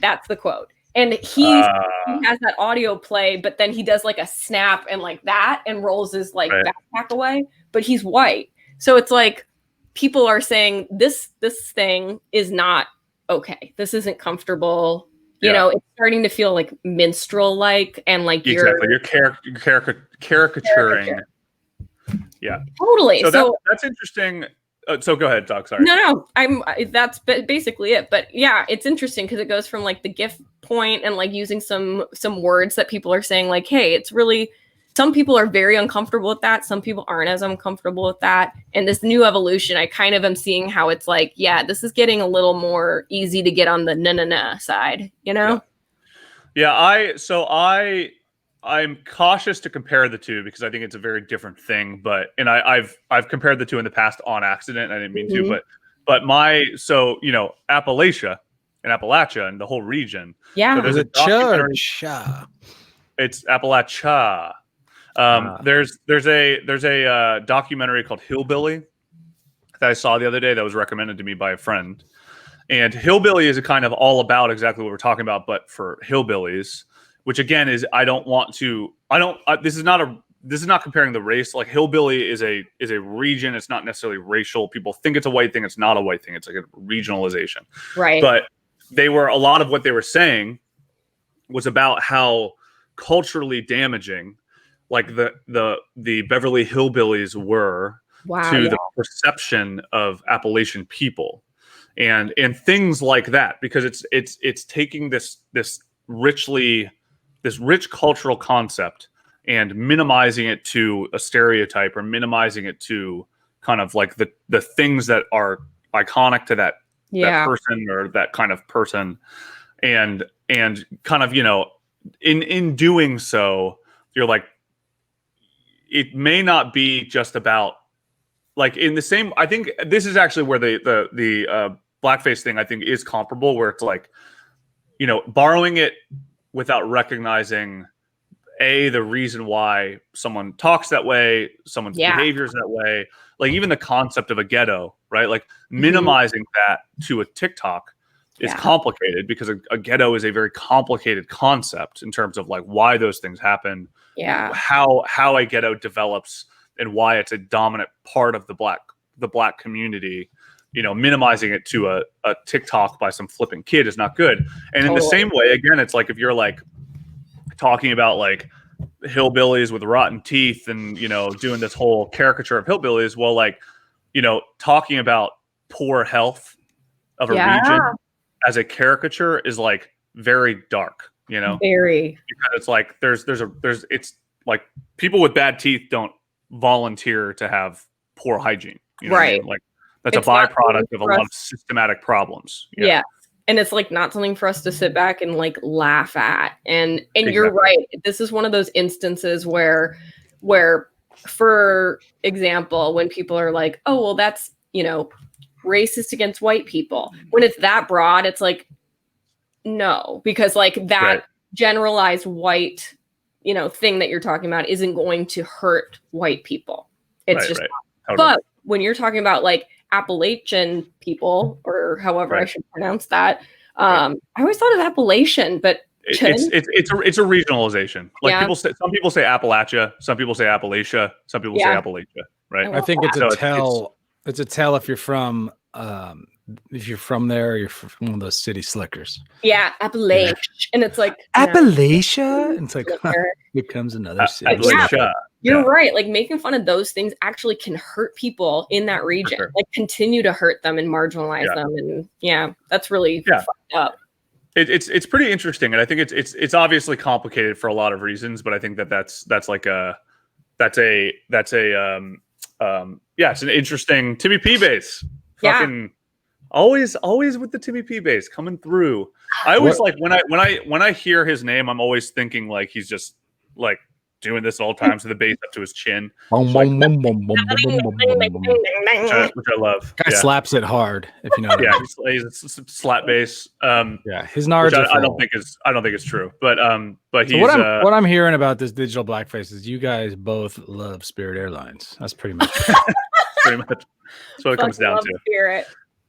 That's the quote. And he has that audio play, but then he does like a snap and like that and rolls his like backpack away. But he's white. So it's like people are saying this thing is not okay. This isn't comfortable. You know, it's starting to feel like minstrel-like and like you're caricaturing. Yeah, totally. So that's interesting. So go ahead, Doc. Sorry. No, that's basically it. But yeah, it's interesting because it goes from like the GIF point and like using some words that people are saying like, hey, it's really. Some people are very uncomfortable with that. Some people aren't as uncomfortable with that. And this new evolution, I kind of am seeing how it's like, yeah, this is getting a little more easy to get on the na side, you know? Yeah, I'm cautious to compare the two because I think it's a very different thing. But I've compared the two in the past on accident. I didn't mean to, but Appalachia and the whole region. Yeah, so there's a church. It's Appalachia. There's a documentary called Hillbilly that I saw the other day that was recommended to me by a friend, and Hillbilly is a kind of all about exactly what we're talking about, but for hillbillies, which again is this is not comparing the race. Like hillbilly is a region. It's not necessarily racial. People think it's a white thing. It's not a white thing. It's like a regionalization. Right. But a lot of what they were saying was about how culturally damaging like the Beverly Hillbillies were to the perception of Appalachian people and things like that, because it's taking this rich cultural concept and minimizing it to a stereotype or minimizing it to kind of like the things that are iconic to that person or that kind of person, and kind of, you know, in doing so, you're like, it may not be just about like in the same. I think this is actually where the blackface thing I think is comparable, where it's like, you know, borrowing it without recognizing the reason why someone talks that way, someone's behavior is that way. Like even the concept of a ghetto, right? Like minimizing that to a TikTok is complicated, because a ghetto is a very complicated concept in terms of like why those things happen, how a ghetto develops, and why it's a dominant part of the black community. You know, minimizing it to a TikTok by some flipping kid is not good. And in the same way, again, it's like if you're like talking about like hillbillies with rotten teeth and, you know, doing this whole caricature of hillbillies, well, like, you know, talking about poor health of a region as a caricature is like very dark, you know, because it's like there's it's like people with bad teeth don't volunteer to have poor hygiene, you know what I mean? Like that's a byproduct of a lot of systematic problems. Yeah. And it's like not something for us to sit back and like laugh at. And you're right. This is one of those instances where, for example, when people are like, oh, well, that's, you know, racist against white people. When it's that broad, it's like, no, because like that generalized white, you know, thing that you're talking about isn't going to hurt white people. It's just, totally. But when you're talking about like Appalachian people, or however I should pronounce that, I always thought of Appalachian, but it's a regionalization. Like some people say Appalachia, some people say Appalachia, some people say Appalachia, right? I think it's a tell. It's a tell if you're from there, you're from one of those city slickers. Yeah, Appalachia, and it's like Appalachia. And it's like here comes another city. Appalachia. You're right. Like making fun of those things actually can hurt people in that region. Like continue to hurt them and marginalize them. And that's really fucked up. It's pretty interesting, and I think it's obviously complicated for a lot of reasons. But I think that's it's an interesting Timmy P base. Fucking always with the Timmy P base coming through. I always like when I hear his name, I'm always thinking like he's just like doing this all times with the bass up to his chin, which I love. Guy slaps it hard, if you know. He's a slap bass. His nards. I don't think it's true, but he's. So what I'm hearing about this digital blackface is you guys both love Spirit Airlines. That's pretty much. Pretty much. That's what it comes down to. Spirit.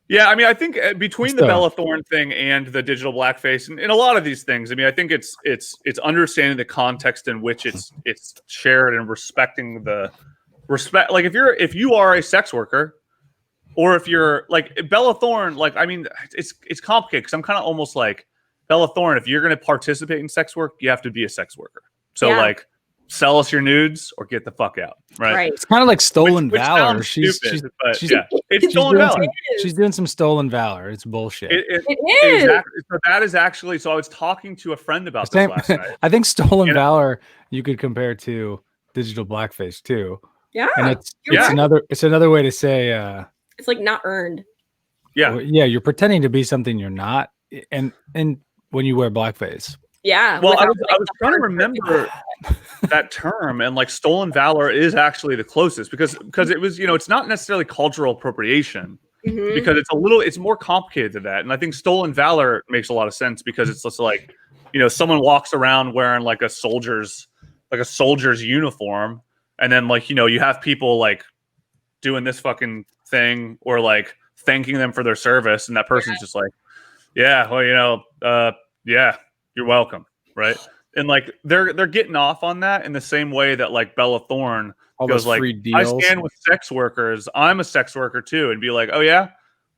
Yeah, I mean, I think between the Bella Thorne thing and the digital blackface, and a lot of these things, I mean, I think it's understanding the context in which it's shared and respecting the respect. Like if you are a sex worker, or if you're like Bella Thorne, like I mean, it's complicated because I'm kind of almost like Bella Thorne. If you're going to participate in sex work, you have to be a sex worker. So like, sell us your nudes or get the fuck out. Right. It's kind of like stolen valor. It's stolen valor. She's doing some stolen valor. It's bullshit. It is. Exactly. So that is actually. So I was talking to a friend about this last night. I think stolen valor you could compare to digital blackface too. Yeah. And it's another way to say. It's like not earned. Yeah. Yeah. You're pretending to be something you're not, and when you wear blackface. Yeah. Well, I was trying to remember that term, and like stolen valor is actually the closest because it was, you know, it's not necessarily cultural appropriation because it's more complicated than that. And I think stolen valor makes a lot of sense because it's just like, you know, someone walks around wearing like a soldier's uniform, and then like, you know, you have people like doing this fucking thing or like thanking them for their service, and that person's just like, yeah, well, you know, yeah. You're welcome, right? And like they're getting off on that in the same way that like Bella Thorne goes like, I stand with sex workers. I'm a sex worker too, and be like, oh yeah,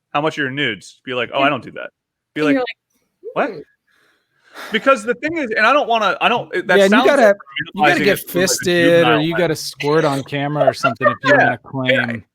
how much are your nudes? Be like, oh, I don't do that. Be like, what? Because the thing is, and I don't want to. You gotta get fisted, or you gotta squirt on camera or something if you want to claim.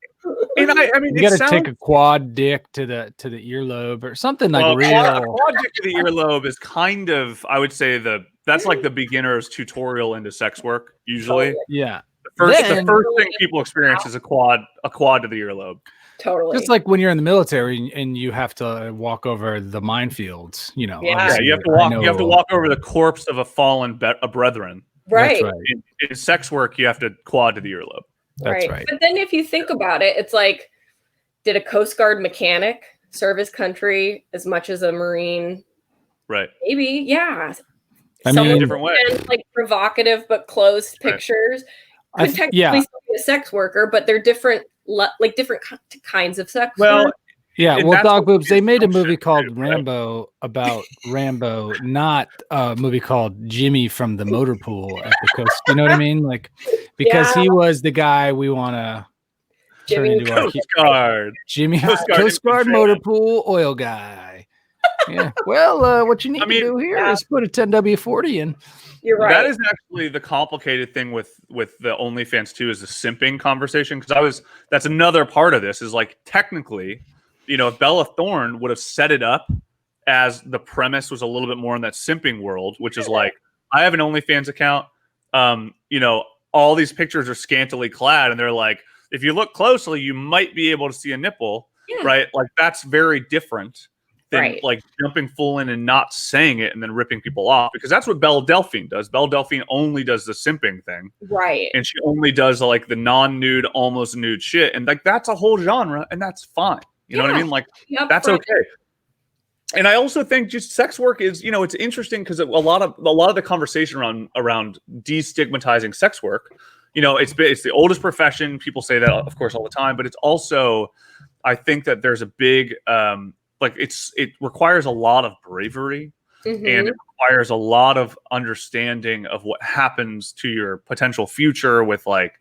And I mean, you got to take a quad dick to the earlobe or something like real. A quad dick to the earlobe is kind of, I would say, that's like the beginner's tutorial into sex work. Usually, yeah. The The first thing people experience is a quad to the earlobe. Totally. Just like when you're in the military and you have to walk over the minefields, you know. Yeah, you have to walk. You have to walk over the corpse of a fallen brethren. Right. That's right. In sex work, you have to quad to the earlobe. That's right. But then if you think about it, it's like, did a Coast Guard mechanic serve his country as much as a Marine? Right. Maybe, yeah. I mean, different way. Like provocative but closed pictures. Could technically still be a sex worker, but they're different, like different kinds of sex work. Yeah, well, Dog Boobs, they made a movie called Rambo about Rambo, not a movie called Jimmy from the motor pool at the coast. You know what I mean? Like, because he was the guy we want to turn into our Coast Guard. Jimmy Coast Guard motor pool oil guy. Yeah. Well, what you need to do here is put a 10W40 in. You're right. That is actually the complicated thing with the OnlyFans too, is the simping conversation. Because that's another part of this is like technically, you know, if Bella Thorne would have set it up as the premise was a little bit more in that simping world, which is like, I have an OnlyFans account. You know, all these pictures are scantily clad, and they're like, if you look closely, you might be able to see a nipple, right? Like that's very different than like jumping full in and not saying it and then ripping people off, because that's what Belle Delphine does. Belle Delphine only does the simping thing, right? And she only does like the non-nude, almost nude shit, and like that's a whole genre, and that's fine. You know what I mean? Like that's okay. And I also think just sex work is, you know, it's interesting because a lot of the conversation around destigmatizing sex work, you know, it's the oldest profession. People say that, of course, all the time, but it's also, I think that there's a big like it requires a lot of bravery, and it requires a lot of understanding of what happens to your potential future with, like,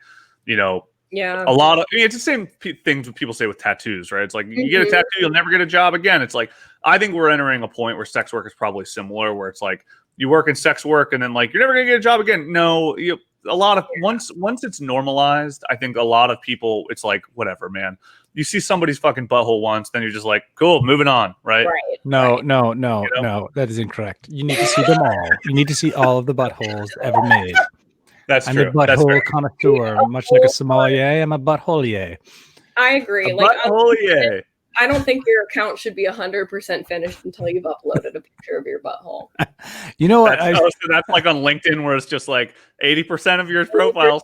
you know, a lot of, I mean, it's the same things people say with tattoos, right? It's like you get a tattoo, you'll never get a job again. It's like, I think we're entering a point where sex work is probably similar, where it's like you work in sex work and then like you're never gonna get a job again. No, a lot of once it's normalized, I think a lot of people, it's like, whatever, man. You see somebody's fucking butthole once, then you're just like, cool, moving on, right? No, You know? no, that is incorrect. You need to see them all. You need to see all of the buttholes ever made. That's I'm true. a butthole connoisseur, much like a sommelier. I'm a buttholier. I agree. I don't think your account should be 100% finished until you've uploaded a picture of your butthole. You know what? So that's like on LinkedIn, where it's just like 80% of your profiles.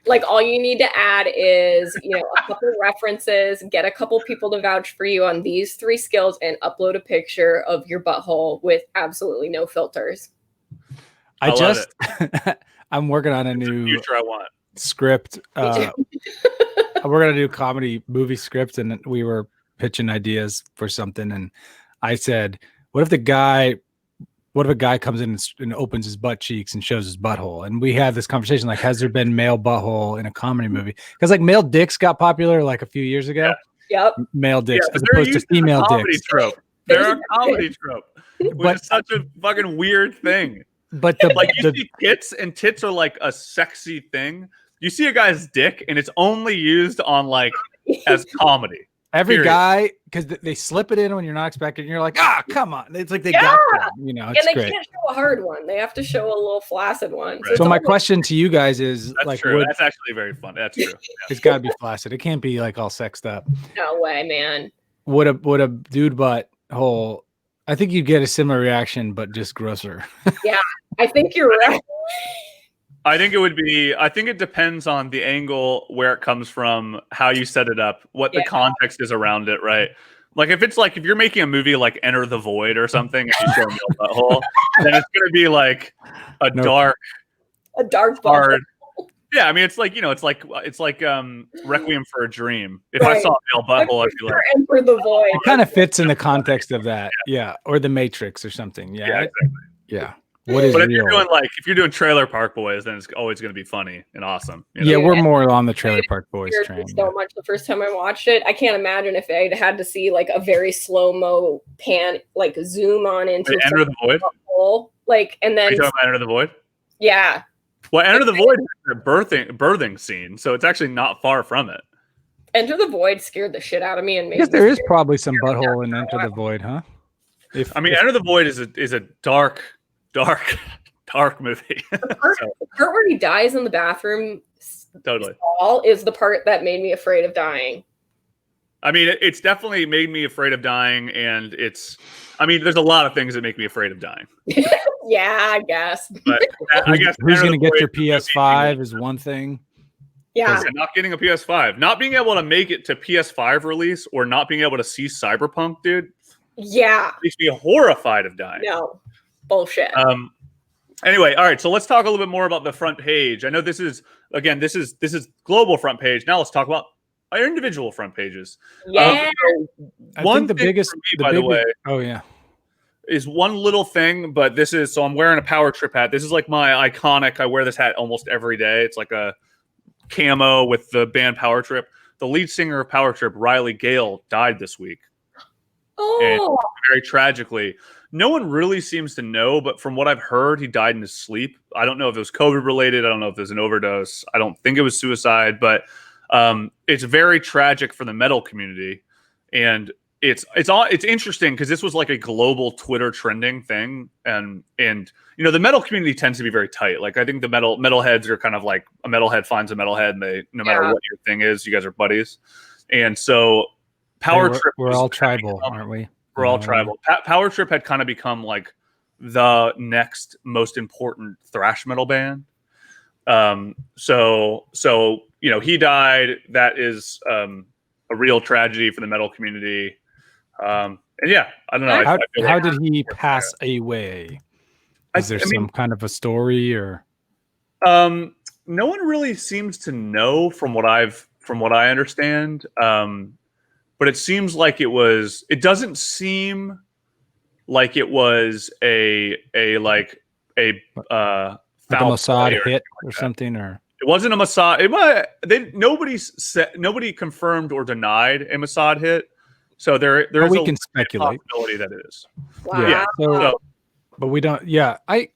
Like all you need to add is, you know, a couple references, get a couple people to vouch for you on these 3 skills, and upload a picture of your butthole with absolutely no filters. I'm working on a new future I want. Script. We're gonna do a comedy movie script, and we were pitching ideas for something, and I said, what if a guy comes in and opens his butt cheeks and shows his butthole? And we had this conversation, like, has there been male butthole in a comedy movie? Because like male dicks got popular like a few years ago. Yep. Male dicks as opposed to female dicks. They're a comedy trope, which is such a fucking weird thing. But like you see tits, and tits are like a sexy thing. You see a guy's dick, and it's only used on like as comedy. Every guy, because they slip it in when you're not expecting. And you're like, come on! It's like they got them, you know. It's and they great. Can't show a hard one; they have to show a little flaccid one. Right. So my question to you guys is, that's like, true. That's actually very fun. That's true. It's got to be flaccid. It can't be like all sexed up. No way, man. Would a dude butt hole? I think you'd get a similar reaction, but just grosser. Yeah, I think you're right. I think it depends on the angle, where it comes from, how you set it up, what the context is around it, right? Like if you're making a movie like Enter the Void or something, and you show a male butthole, then it's gonna be like a dark hard. Yeah, I mean, it's like, you know, it's like Requiem for a Dream. If I saw a male butthole, I'd be like, Enter the Void. It kind of fits in the context of that, or the Matrix or something. Yeah, exactly. Yeah. What is but real? if you're doing Trailer Park Boys, then it's always going to be funny and awesome. You know? Yeah, we're more on the Trailer Park Boys train. So much the first time I watched it, I can't imagine if I'd had to see like a very slow-mo pan, like zoom on into Enter the Void. Hole, like, and then are you talking about Enter the Void? Yeah. Well, Enter the Void is a birthing scene, so it's actually not far from it. Enter the Void scared the shit out of me, and I guess there is probably some butthole in Enter the Void, huh? Enter the Void is a dark movie. The part where he dies in the bathroം Totally. all is the part that made me afraid of dying. I mean, it's definitely made me afraid of dying, and there's a lot of things that make me afraid of dying. Yeah, I guess. But I guess who's going to get your PS5 is one thing. Yeah. Not getting a PS5, not being able to make it to PS5 release, or not being able to see Cyberpunk, dude. Yeah. Makes me horrified of dying. No. Bullshit. Anyway, all right, so let's talk a little bit more about the front page. I know this is global front page. Now let's talk about our individual front pages. Yeah. I think the biggest, by the way, oh yeah, is one little thing, but this is, so I'm wearing a Power Trip hat. This is like my iconic, I wear this hat almost every day. It's like a camo with the band Power Trip. The lead singer of Power Trip, Riley Gale, died this week. And very tragically. No one really seems to know, but from what I've heard, he died in his sleep. I don't know if it was COVID related. I don't know if there's an overdose. I don't think it was suicide, but it's very tragic for the metal community. And it's interesting because this was like a global Twitter trending thing. And the metal community tends to be very tight. Like, I think the metalheads are kind of like, a metalhead finds a metalhead, and no matter what your thing is, you guys are buddies. And so Power Trip, we're all tribal, aren't we? We're all tribal. Power Trip had kind of become like the next most important thrash metal band. So he died. That is a real tragedy for the metal community. And yeah, I don't know. How did he pass away? Is there some kind of a story, or? No one really seems to know from what I understand. But it seems like it doesn't seem like it was a Mossad hit or something, or it wasn't a Mossad. Nobody confirmed or denied a Mossad hit. So there's we can speculate possibility that it is. Wow. Yeah. But we don't. Yeah, I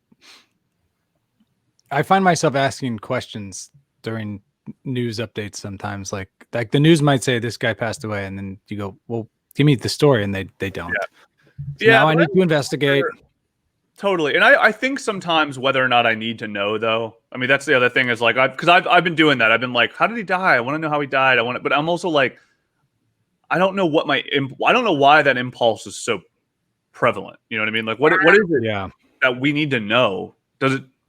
find myself asking questions during news updates sometimes. Like the news might say this guy passed away, and then you go, well, give me the story, and they don't. So now I need to investigate. Totally. And I think sometimes whether or not I need to know, though, I mean, that's the other thing, is like, I've been doing that. I've been like, how did he die? I want to know how he died. But I'm also like, I don't know I don't know why that impulse is so prevalent. You know what I mean? Like, what is it that we need to know?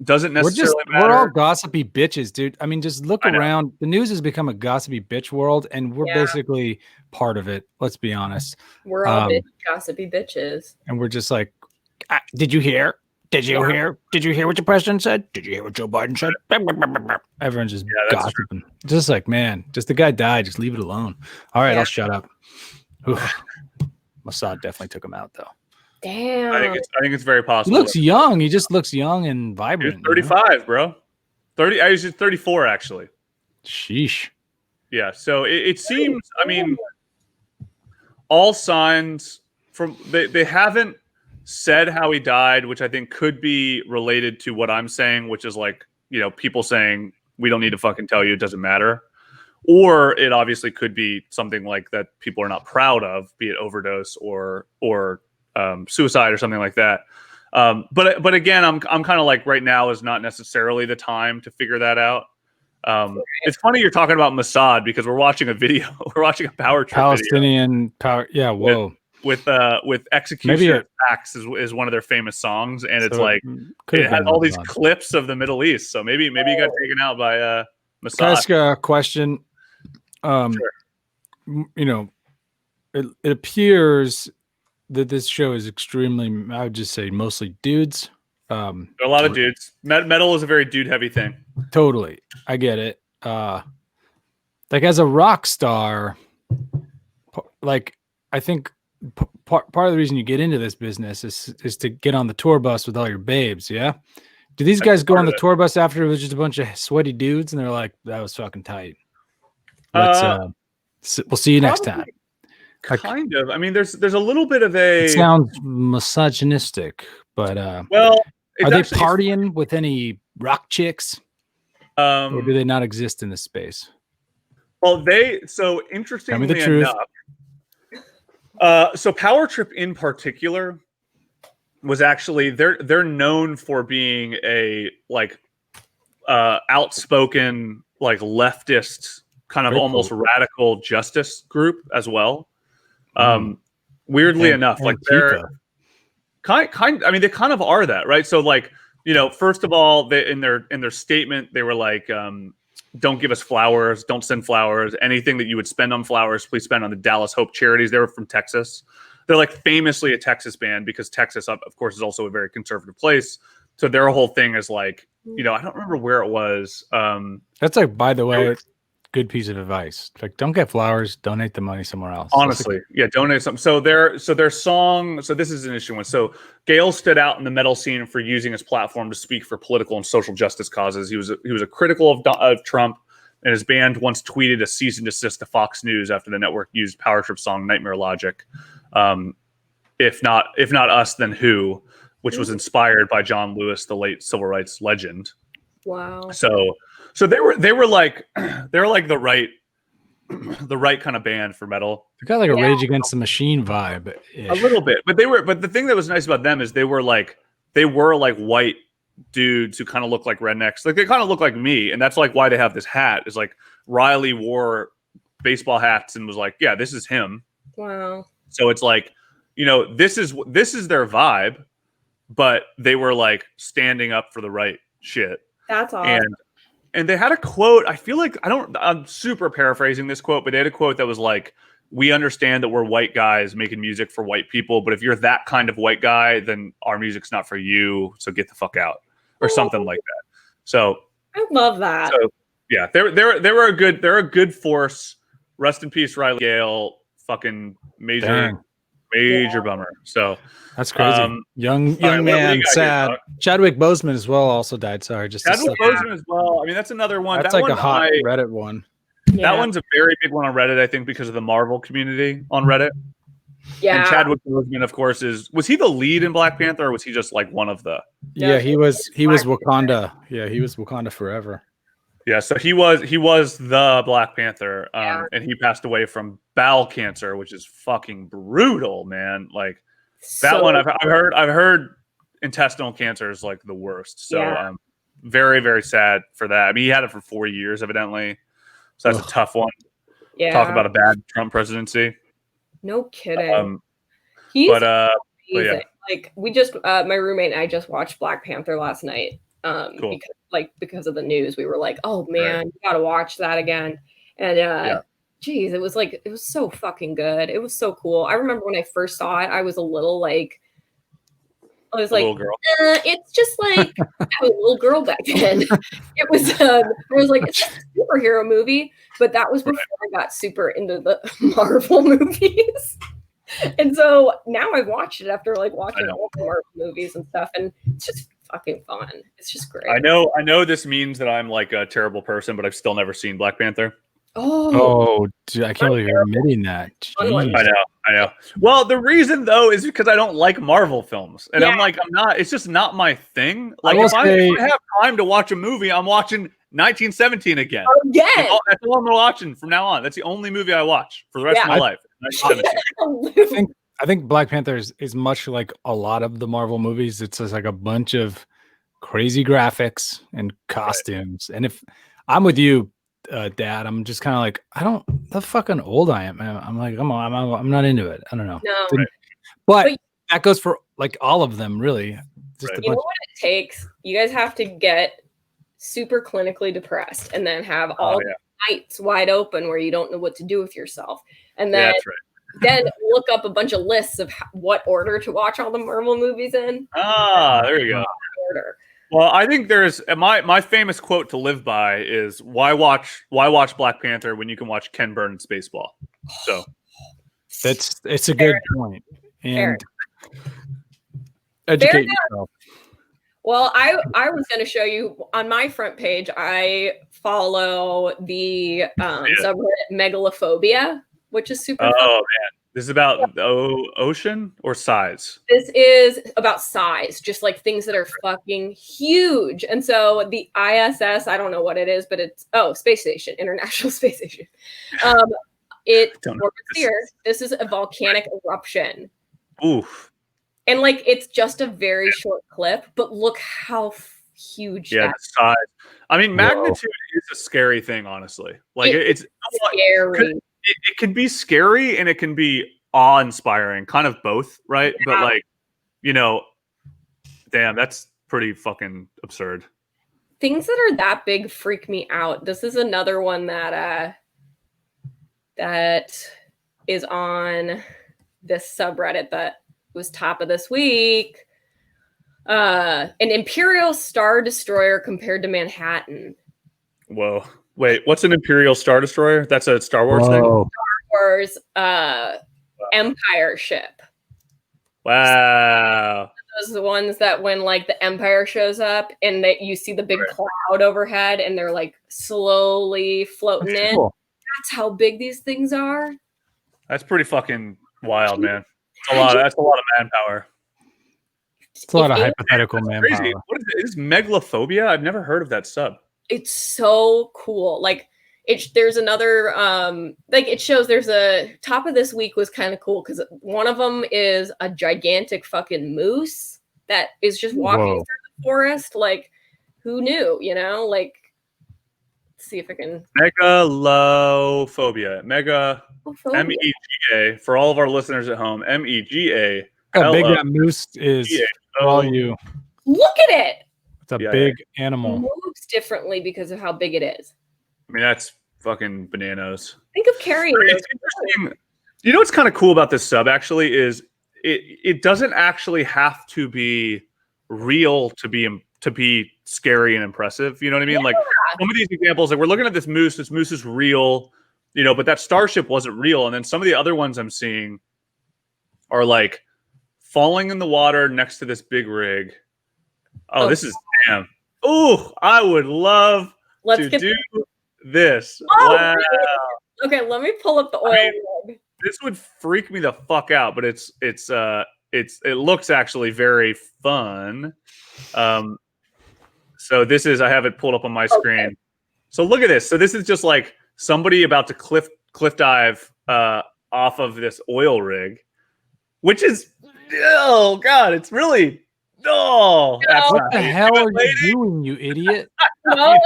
Doesn't necessarily matter. We're all gossipy bitches, dude. I mean, just look around. The news has become a gossipy bitch world, and we're basically part of it. Let's be honest. We're all gossipy bitches. And we're just like, did you hear? Did you hear? Did you hear what the president said? Did you hear what Joe Biden said? Everyone's just gossiping. Just like, man, just the guy died. Just leave it alone. All right, I'll shut up. Mossad definitely took him out, though. Damn. I think it's very possible. He looks young. He just looks young and vibrant. He's 35, bro. 30. I was 34, actually. Sheesh. Yeah. So it seems. I mean, all signs from they haven't said how he died, which I think could be related to what I'm saying, which is like, people saying we don't need to fucking tell you, it doesn't matter. Or it obviously could be something like that people are not proud of, be it overdose or suicide or something like that. But again, I'm kind of like, right now is not necessarily the time to figure that out. It's funny you're talking about Mossad, because we're watching a video. We're watching a Power Trip Palestinian power. Yeah. Whoa. With Execution Facts is one of their famous songs, and it's like it has all these clips of the Middle East. So maybe you got taken out by Mossad. Can I ask a question? Sure. It appears that this show is extremely, I would just say, mostly dudes. There are a lot of dudes. Metal is a very dude-heavy thing. Totally, I get it. Like, as a rock star, like, I think part of the reason you get into this business is to get on the tour bus with all your babes. Yeah. Do these guys go on the tour bus after it was just a bunch of sweaty dudes, and they're like, that was fucking tight? We'll see you next time. Kind of. I mean, there's a little bit of a. It sounds misogynistic, but are they partying with any rock chicks? Or do they not exist in this space? Well, interestingly enough, so Power Trip in particular was actually they're known for being a outspoken like leftist kind of Very almost cool. radical justice group as well. Weirdly enough, like they're kind. I mean, they kind of are that, right? So like, first of all, they in their statement, they were like, don't give us flowers, don't send flowers. Anything that you would spend on flowers, please spend on the Dallas Hope Charities. They were from Texas. They're like famously a Texas band because Texas, of course, is also a very conservative place. So their whole thing is like, I don't remember where it was. That's like, by the way, good piece of advice. Like, don't get flowers, donate the money somewhere else. Honestly, yeah, donate something. So their song. So this is an issue one. So Gale stood out in the metal scene for using his platform to speak for political and social justice causes. He was a critical of Trump, and his band once tweeted a cease and desist to Fox News after the network used Power Trip song "Nightmare Logic." If not us, then who? Which was inspired by John Lewis, the late civil rights legend. Wow. So they were like the right kind of band for metal. They got like a Rage Against the Machine vibe. A little bit, but the thing that was nice about them is they were like white dudes who kind of look like rednecks. Like they kind of look like me, and that's like why they have this hat. Is like Riley wore baseball hats and was like, yeah, this is him. Wow. So it's like, this is their vibe, but they were like standing up for the right shit. That's awesome. And they had a quote. I feel like I'm super paraphrasing this quote, but they had a quote that was like, "We understand that we're white guys making music for white people, but if you're that kind of white guy, then our music's not for you. So get the fuck out," or something like that. So I love that. So yeah, they're a good force. Rest in peace, Riley Gale. Fucking major bummer. So that's crazy. Young man, sad. Chadwick Boseman as well also died. Sorry, just Chadwick Boseman as well. I mean, that's another one. That's like a hot Reddit one. That one's a very big one on Reddit, I think, because of the Marvel community on Reddit. Yeah. And Chadwick Boseman, of course, was he the lead in Black Panther, or was he just like one of the? Yeah, he was Wakanda. Yeah, he was Wakanda forever. Yeah, so he was the Black Panther, and he passed away from bowel cancer, which is fucking brutal, man. Like that one, I've heard intestinal cancer is like the worst. So very, very sad for that. I mean, he had it for 4 years, evidently. So that's a tough one. Yeah. Talk about a bad Trump presidency. No kidding. But yeah. Like we just, my roommate and I just watched Black Panther last night. Cool. Because of the news, we were like, oh man, you gotta watch that again. And geez, it was so fucking good. It was so cool. I remember when I first saw it, I was a little like, little girl. It's just like I was a little girl back then. It was I was like, it's a superhero movie, but that was before I got super into the Marvel movies. And so now I've watched it after like watching all the Marvel movies and stuff, and it's just fucking fun. It's just great. I know this means that I'm like a terrible person, but I've still never seen Black Panther. Oh, dude, I can't believe you're admitting that. Jeez. I know. Well, the reason though is because I don't like Marvel films, and I'm not. It's just not my thing. Like if I have time to watch a movie, I'm watching 1917 again. Again. That's all I'm watching from now on. That's the only movie I watch for the rest of my life. I think Black Panther is much like a lot of the Marvel movies. It's just like a bunch of crazy graphics and costumes. And if I'm with you, Dad, I'm just kind of like, I don't the fucking old I am, man. I'm like, I'm not into it. I don't know. No. But that goes for like all of them, really. Just you know what it takes? You guys have to get super clinically depressed and then have all the nights wide open where you don't know what to do with yourself. And then then look up a bunch of lists of what order to watch all the Marvel movies in. There you go. Order. Well, I think there's my famous quote to live by is why watch Black Panther when you can watch Ken Burns baseball. So it's a good point. And educate yourself. Well, I was going to show you on my front page. I follow the subreddit Megalophobia, which is super fun. Man. This is about ocean or size? This is about size, just like things that are fucking huge. And so the ISS, I don't know what it is, but it's Space Station, International Space Station. It orbits the Earth. This is a volcanic eruption. Oof. And like it's just a very short clip, but look how huge. Yeah, the size. I mean, magnitude is a scary thing, honestly. Like it's scary. It can be scary and it can be awe-inspiring, kind of both, right? Yeah. But like, you know, damn, that's pretty fucking absurd. Things that are that big freak me out. This is another one that that is on this subreddit that was top of this week. An Imperial Star Destroyer compared to Manhattan. Whoa. Wait, what's an Imperial Star Destroyer? That's a Star Wars thing? Star Wars Empire ship. Wow. Those are the ones that when like the Empire shows up and that you see the big cloud overhead and they're like slowly floating in. Cool. That's how big these things are. That's pretty fucking wild, man. That's a lot of manpower. It's a lot of hypothetical manpower. Crazy. What is it? Is megalophobia? I've never heard of that sub. It's so cool. Like there's another like it shows there's a top of this week was kind of cool because one of them is a gigantic fucking moose that is just walking through the forest. Like who knew, you know? Like let's see if I can Megalophobia. MEGA for all of our listeners at home. MEGA. How big that moose is for all you. Look at it. It's a big animal. It moves differently because of how big it is. I mean, that's fucking bananas. Think of carrying those. It's interesting. You know what's kind of cool about this sub actually is it doesn't actually have to be real to be scary and impressive. You know what I mean? Yeah. Like some of these examples, like we're looking at this moose. This moose is real, you know, but that starship wasn't real. And then some of the other ones I'm seeing are like falling in the water next to this big rig. Oh, this is damn. Oh, I would love to do this. Oh, wow. Really? Okay, let me pull up the oil rig. This would freak me the fuck out, but it looks actually very fun. So this is, I have it pulled up on my screen. So look at this. So this is just like somebody about to cliff dive off of this oil rig, which is, oh God, it's really, that's what the hell are you doing, you idiot? No.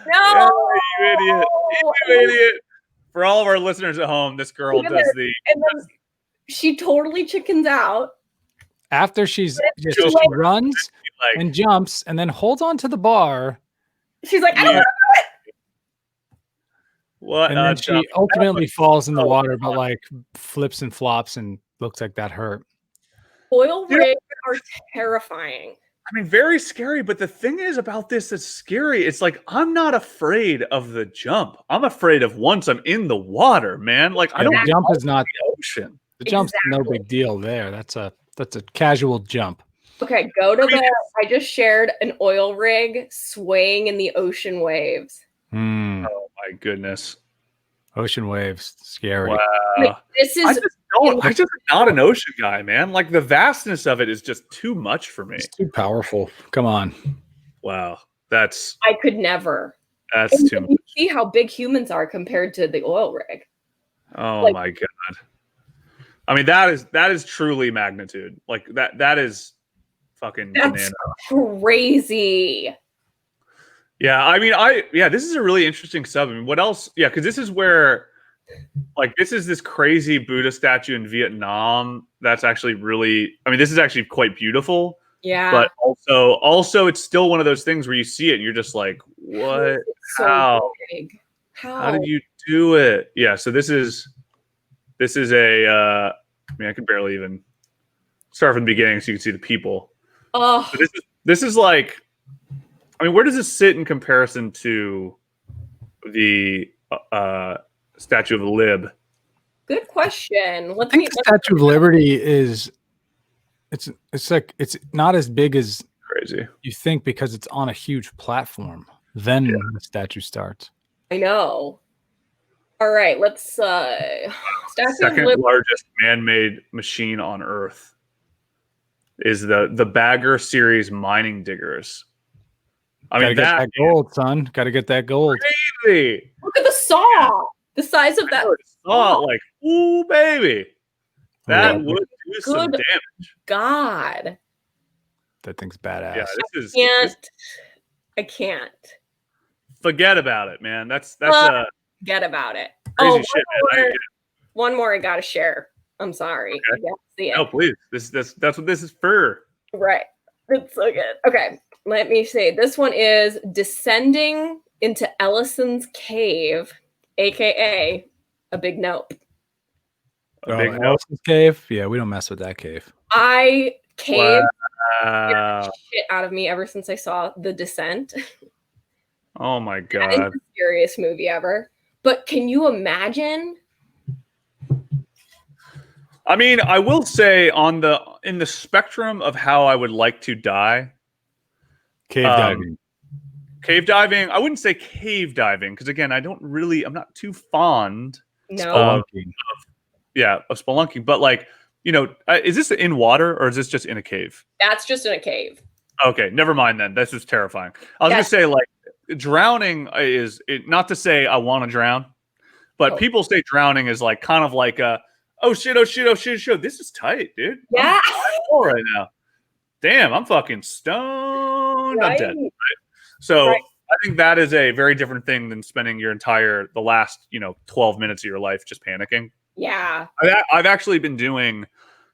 No, you idiot. You idiot. For all of our listeners at home, this girl does the. And then she totally chickens out. After she runs and jumps and then holds on to the bar. She's like, I don't want to do it. What? And then she ultimately falls in the water, but like flips and flops and looks like that hurt. Oil rigs are terrifying. I mean, very scary, but the thing is about this that's scary, it's like I'm not afraid of the jump. I'm afraid of once I'm in the water, man. Like I don't the jump is not the ocean. The jump's no big deal there. That's a casual jump. Okay, go to I just shared an oil rig swaying in the ocean waves. Oh my goodness. Ocean waves, scary. Wow. Like, this is I'm just not an ocean guy, man. Like the vastness of it is just too much for me. It's too powerful. Come on. Wow. I could never. That's too much. You see how big humans are compared to the oil rig. Oh my God. I mean, that is truly magnitude. Like that is fucking That's banana. Crazy. Yeah, I mean, this is a really interesting sub. I mean, what else? Yeah, because this is where, like, this is this crazy Buddha statue in Vietnam. That's actually really, I mean, this is actually quite beautiful. Yeah. But also, it's still one of those things where you see it and you're just like, what? How? Big. How did you do it? Yeah. So this is a. I mean, I could barely even start from the beginning so you can see the people. Oh. So this is like. I mean, where does this sit in comparison to the Statue of the Lib? Good question. I think the Statue of Liberty is it's not as big as crazy you think because it's on a huge platform. Then the statue starts. I know. All right, let's second largest man-made machine on Earth is the Bagger series mining diggers. I mean, gotta get that gold, son. Got to get that gold. Crazy. Look at the saw. The size of that saw, like, ooh, baby. That would do some damage. God. That thing's badass. Yeah, this is. I can't. Forget about it, man. That's Forget about it. crazy shit, man. One more I gotta share. I'm sorry. Okay. You gotta see it. No, please. That's what this is for. Right. It's so good. Okay. Let me see. This one is descending into Ellison's cave, aka a big nope. Ellison's cave? Yeah, we don't mess with that cave. Cave Wow. shit out of me ever since I saw The Descent. Oh my That is god. the scariest movie ever. But can you imagine? I mean, I will say in the spectrum of how I would like to die, Cave diving. Cave diving. I wouldn't say cave diving because again, I'm not too fond No. of spelunking. But like, is this in water or is this just in a cave? That's just in a cave. Okay, never mind then. This is terrifying. I was gonna say like drowning is not to say I want to drown, but people say drowning is like kind of like a oh shit. This is tight, dude. Yeah. I'm right now. Damn, I'm fucking stoned. Right. I'm dead. Right? So I think that is a very different thing than spending the last 12 minutes of your life just panicking. Yeah. I've actually been doing.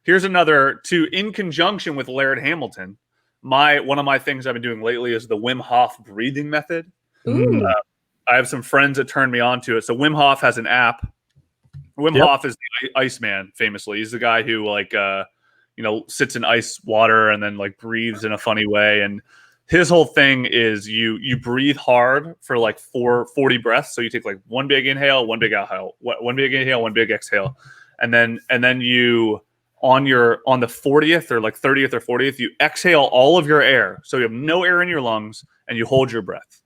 Here's another in conjunction with Laird Hamilton. One of my things I've been doing lately is the Wim Hof breathing method. I have some friends that turned me on to it. So Wim Hof has an app. Wim Hof is the Iceman, famously. He's the guy who sits in ice water and then like breathes in a funny way. And his whole thing is you breathe hard for like 40 breaths. So you take like one big inhale, one big exhale, one big inhale, one big exhale, and then you on the 40th or like 30th or 40th, you exhale all of your air. So you have no air in your lungs and you hold your breath.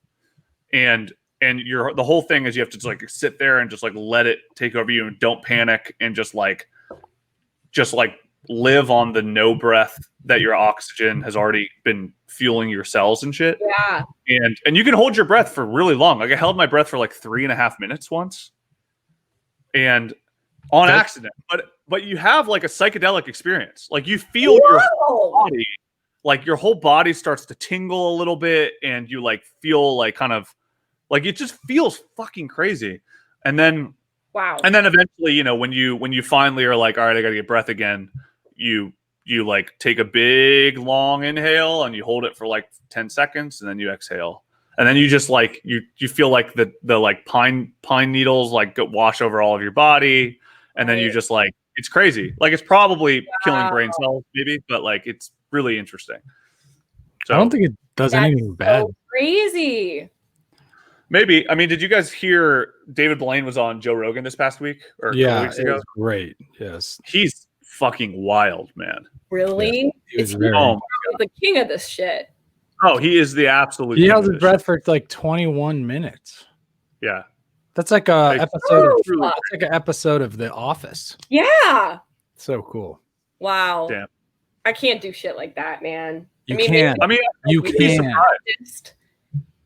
And the whole thing is you have to just like sit there and just like let it take over you and don't panic and just like live on the no breath that your oxygen has already been fueling your cells and shit. Yeah. And you can hold your breath for really long. Like I held my breath for like 3.5 minutes once. And on accident. But you have like a psychedelic experience. Like you feel your whole body, like your whole body starts to tingle a little bit and you like feel like kind of like it just feels fucking crazy. And then eventually, when you finally are like, all right, I gotta get breath again, you like take a big long inhale and you hold it for like 10 seconds and then you exhale. And then you just like you feel like the like pine needles like wash over all of your body. And then you just like it's crazy. Like it's probably killing brain cells, maybe, but like it's really interesting. So I don't think it does anything bad. Crazy. Maybe. I mean, did you guys hear David Blaine was on Joe Rogan this past week or a couple weeks ago? It was great. Yes. He's fucking wild, man. Really? He's the king of this shit. Oh, he is the absolute. He held his breath for like 21 minutes. Yeah. That's like a episode. That's like an episode of The Office. Yeah. So cool. Wow. Damn. I can't do shit like that, man. You can.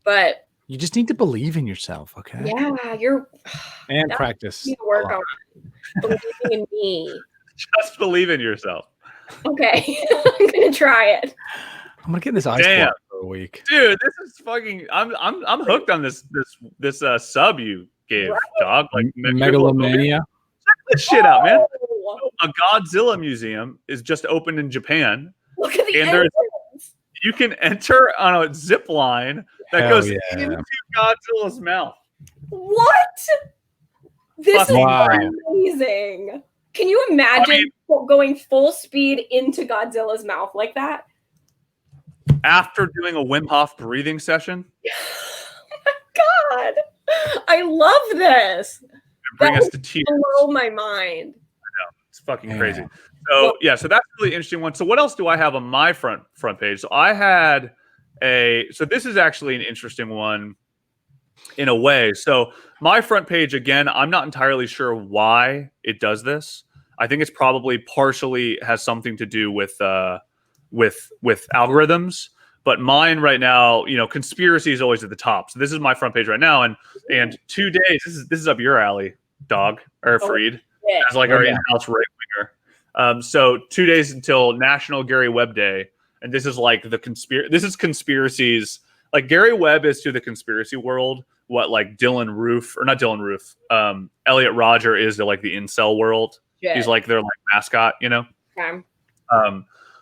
But you just need to believe in yourself, okay? Yeah, and practice. You need to work on believing in me. Just believe in yourself. Okay, I'm gonna try it. I'm gonna get this ice block for a week, dude. This is fucking. I'm hooked on this sub you gave, dog. Like Megalomania. Check this shit out, man. A Godzilla museum is just opened in Japan. Look at the you can enter on a zip line that goes into Godzilla's mouth. What? This is amazing. Can you imagine going full speed into Godzilla's mouth like that? After doing a Wim Hof breathing session? Oh my God. I love this. Bring us to tears. Blow my mind. I know. It's fucking crazy. So so that's a really interesting one. So what else do I have on my front page? So I had so this is actually an interesting one in a way. So my front page, again, I'm not entirely sure why it does this. I think it's probably partially has something to do with algorithms. But mine right now, conspiracy is always at the top. So this is my front page right now, and 2 days. This is up your alley, dog or Freed, as like our in-house right winger. So 2 days until National Gary Webb Day. and this is like this is conspiracies. Like Gary Webb is to the conspiracy world what like Elliot Rodger is to like the incel world. Yeah. He's like their like mascot, you know. Okay.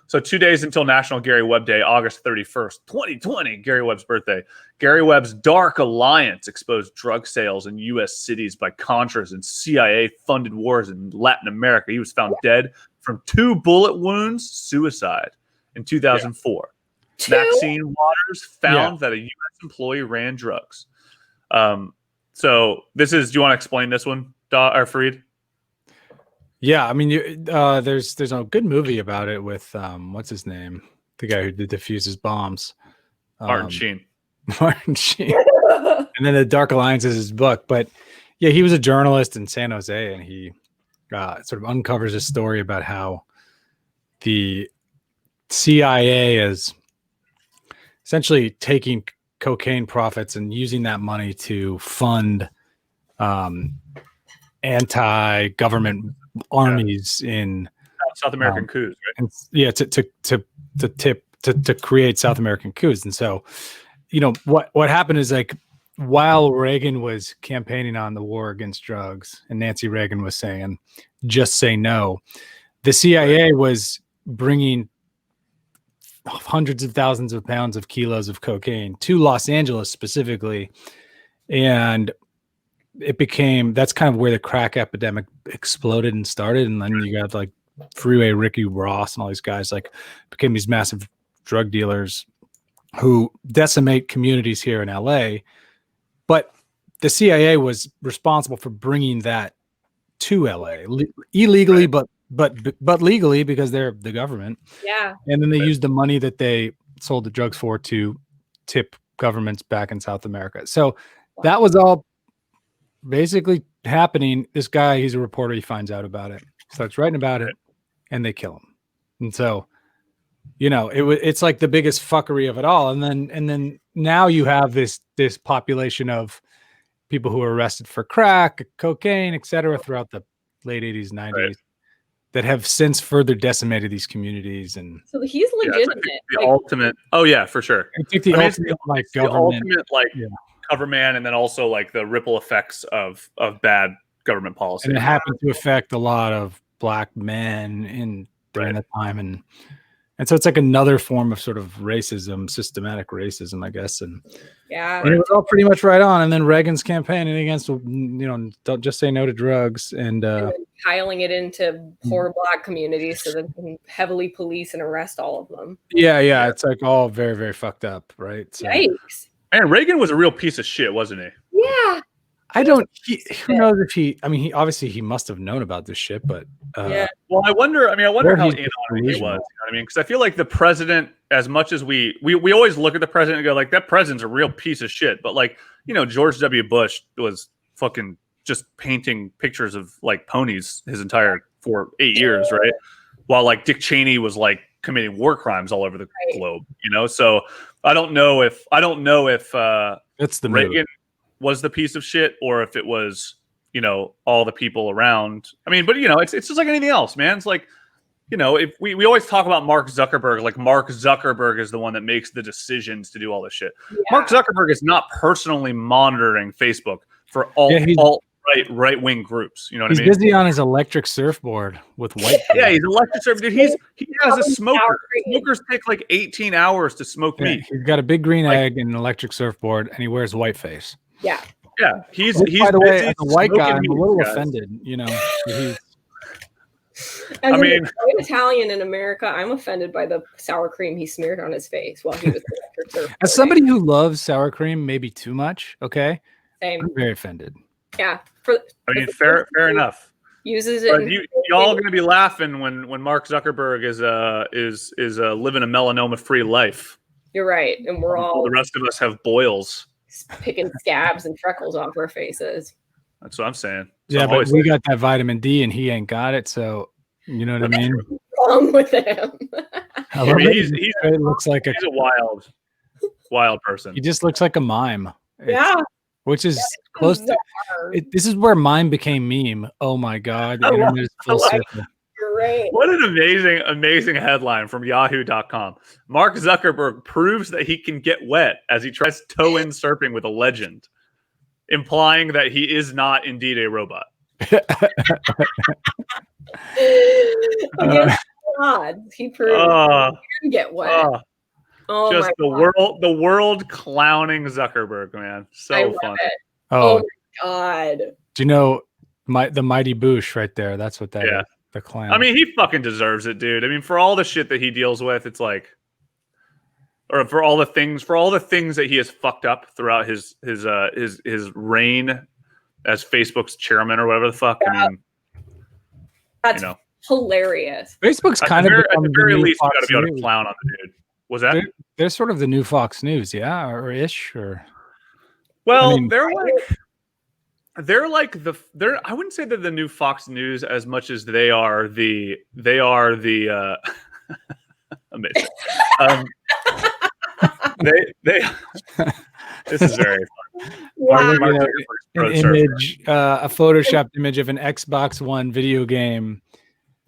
So 2 days until National Gary Webb Day, August 31st, 2020, Gary Webb's birthday. Gary Webb's dark alliance exposed drug sales in U.S. cities by Contras and CIA-funded wars in Latin America. He was found dead from 2 bullet wounds, suicide, in 2004. Maxine Waters found that a U.S. employee ran drugs. So this is. Do you want to explain this one, Fareed? Yeah, I mean, there's a good movie about it with what's his name, the guy who defuses bombs, Martin Sheen. Martin Sheen. And then The Dark Alliance is his book, but yeah, he was a journalist in San Jose, and he sort of uncovers a story about how the CIA is essentially taking cocaine profits and using that money to fund anti-government armies in South American coups, right? And, to create South American coups. And so, you know, what happened is, like, while Reagan was campaigning on the war against drugs and Nancy Reagan was saying, just say no, the CIA was bringing hundreds of thousands of pounds of kilos of cocaine to Los Angeles specifically. And it became, that's kind of where the crack epidemic exploded and started. And then you got like Freeway Ricky Ross and all these guys like became these massive drug dealers who decimate communities here in LA. But the CIA was responsible for bringing that to LA illegally, right. but legally, because they're the government. Yeah. And then they used the money that they sold the drugs for to tip governments back in South America. So that was all basically happening. This guy, he's a reporter, he finds out about it, starts writing about it, and they kill him. And so, you know, it's like the biggest fuckery of it all. And then now you have this population of people who are arrested for crack, cocaine, etc., throughout the late 80s, 90s, right, that have since further decimated these communities. And so he's legitimate. The ultimate. Oh yeah, for sure. I think the ultimate cover man, and then also like the ripple effects of bad government policy. And it happened to affect a lot of black men during that time, and so it's like another form of sort of racism, systematic racism, I guess. And and it was all pretty much right on. And then Reagan's campaigning against, you know, don't just say no to drugs, and piling it into poor black communities so they can heavily police and arrest all of them. Yeah. It's like all very, very fucked up, right? So, yikes. And Reagan was a real piece of shit, wasn't he? Yeah. Who knows if he must have known about this shit, but well, I wonder how in on it he was, you know what I mean? Because I feel like the president, as much as we always look at the president and go like, that president's a real piece of shit, but like, you know, George W. Bush was fucking just painting pictures of like ponies his entire 8 years, right? While like Dick Cheney was like committing war crimes all over the globe, you know. So I don't know if it's the Reagan move. Was the piece of shit, or if it was, you know, all the people around. I mean, but you know, it's just like anything else, man. It's like, you know, if we always talk about Mark Zuckerberg, like Mark Zuckerberg is the one that makes the decisions to do all this shit. Yeah. Mark Zuckerberg is not personally monitoring Facebook for right-wing groups. You know what I mean? He's busy on his electric surfboard with white. Yeah, he's electric surfboard. Dude, he has a smoker. Smokers take like 18 hours to smoke meat. He's got a big green egg and an electric surfboard, and he wears white face. Yeah. Yeah, he's by the way, as a white guy, I'm a little offended, you know. I mean, an Italian in America, I'm offended by the sour cream he smeared on his face while he was as somebody who loves sour cream, maybe too much. Okay, same. I'm very offended. Yeah, fair enough. Uses it. Y'all gonna be laughing when Mark Zuckerberg is living a melanoma-free life. You're right, and we're all the rest of us have boils. Picking scabs and freckles off our faces. That's what I'm saying. So but we got that vitamin D and he ain't got it, so you know what I mean? What's wrong with him? He looks like he's a wild person. He just looks like a mime. Which is close to it. This is where mime became meme. Oh my god, the internet is full circle. You're great. What an amazing headline from Yahoo.com. Mark Zuckerberg proves that he can get wet as he tries toe-in surfing with a legend, implying that he is not indeed a robot. Against odds, he proved he can get wet. Oh just my the world clowning Zuckerberg, man. So fun. Oh my god. Do you know the mighty Boosh right there? That's what that is. The clown. I mean, he fucking deserves it, dude. I mean, for all the shit that he deals with, it's like, or for all the things that he has fucked up throughout his reign as Facebook's chairman or whatever the fuck. I mean, that's hilarious. Facebook's kind of at the very least, you got to be able to clown on the dude. Was that? They're sort of the new Fox News, yeah, or ish, or. Well, I mean, they're like I wouldn't say they're the new Fox News as much as they are the amazing. They this is very fun. Wow. An image, a photoshopped image of an Xbox One video game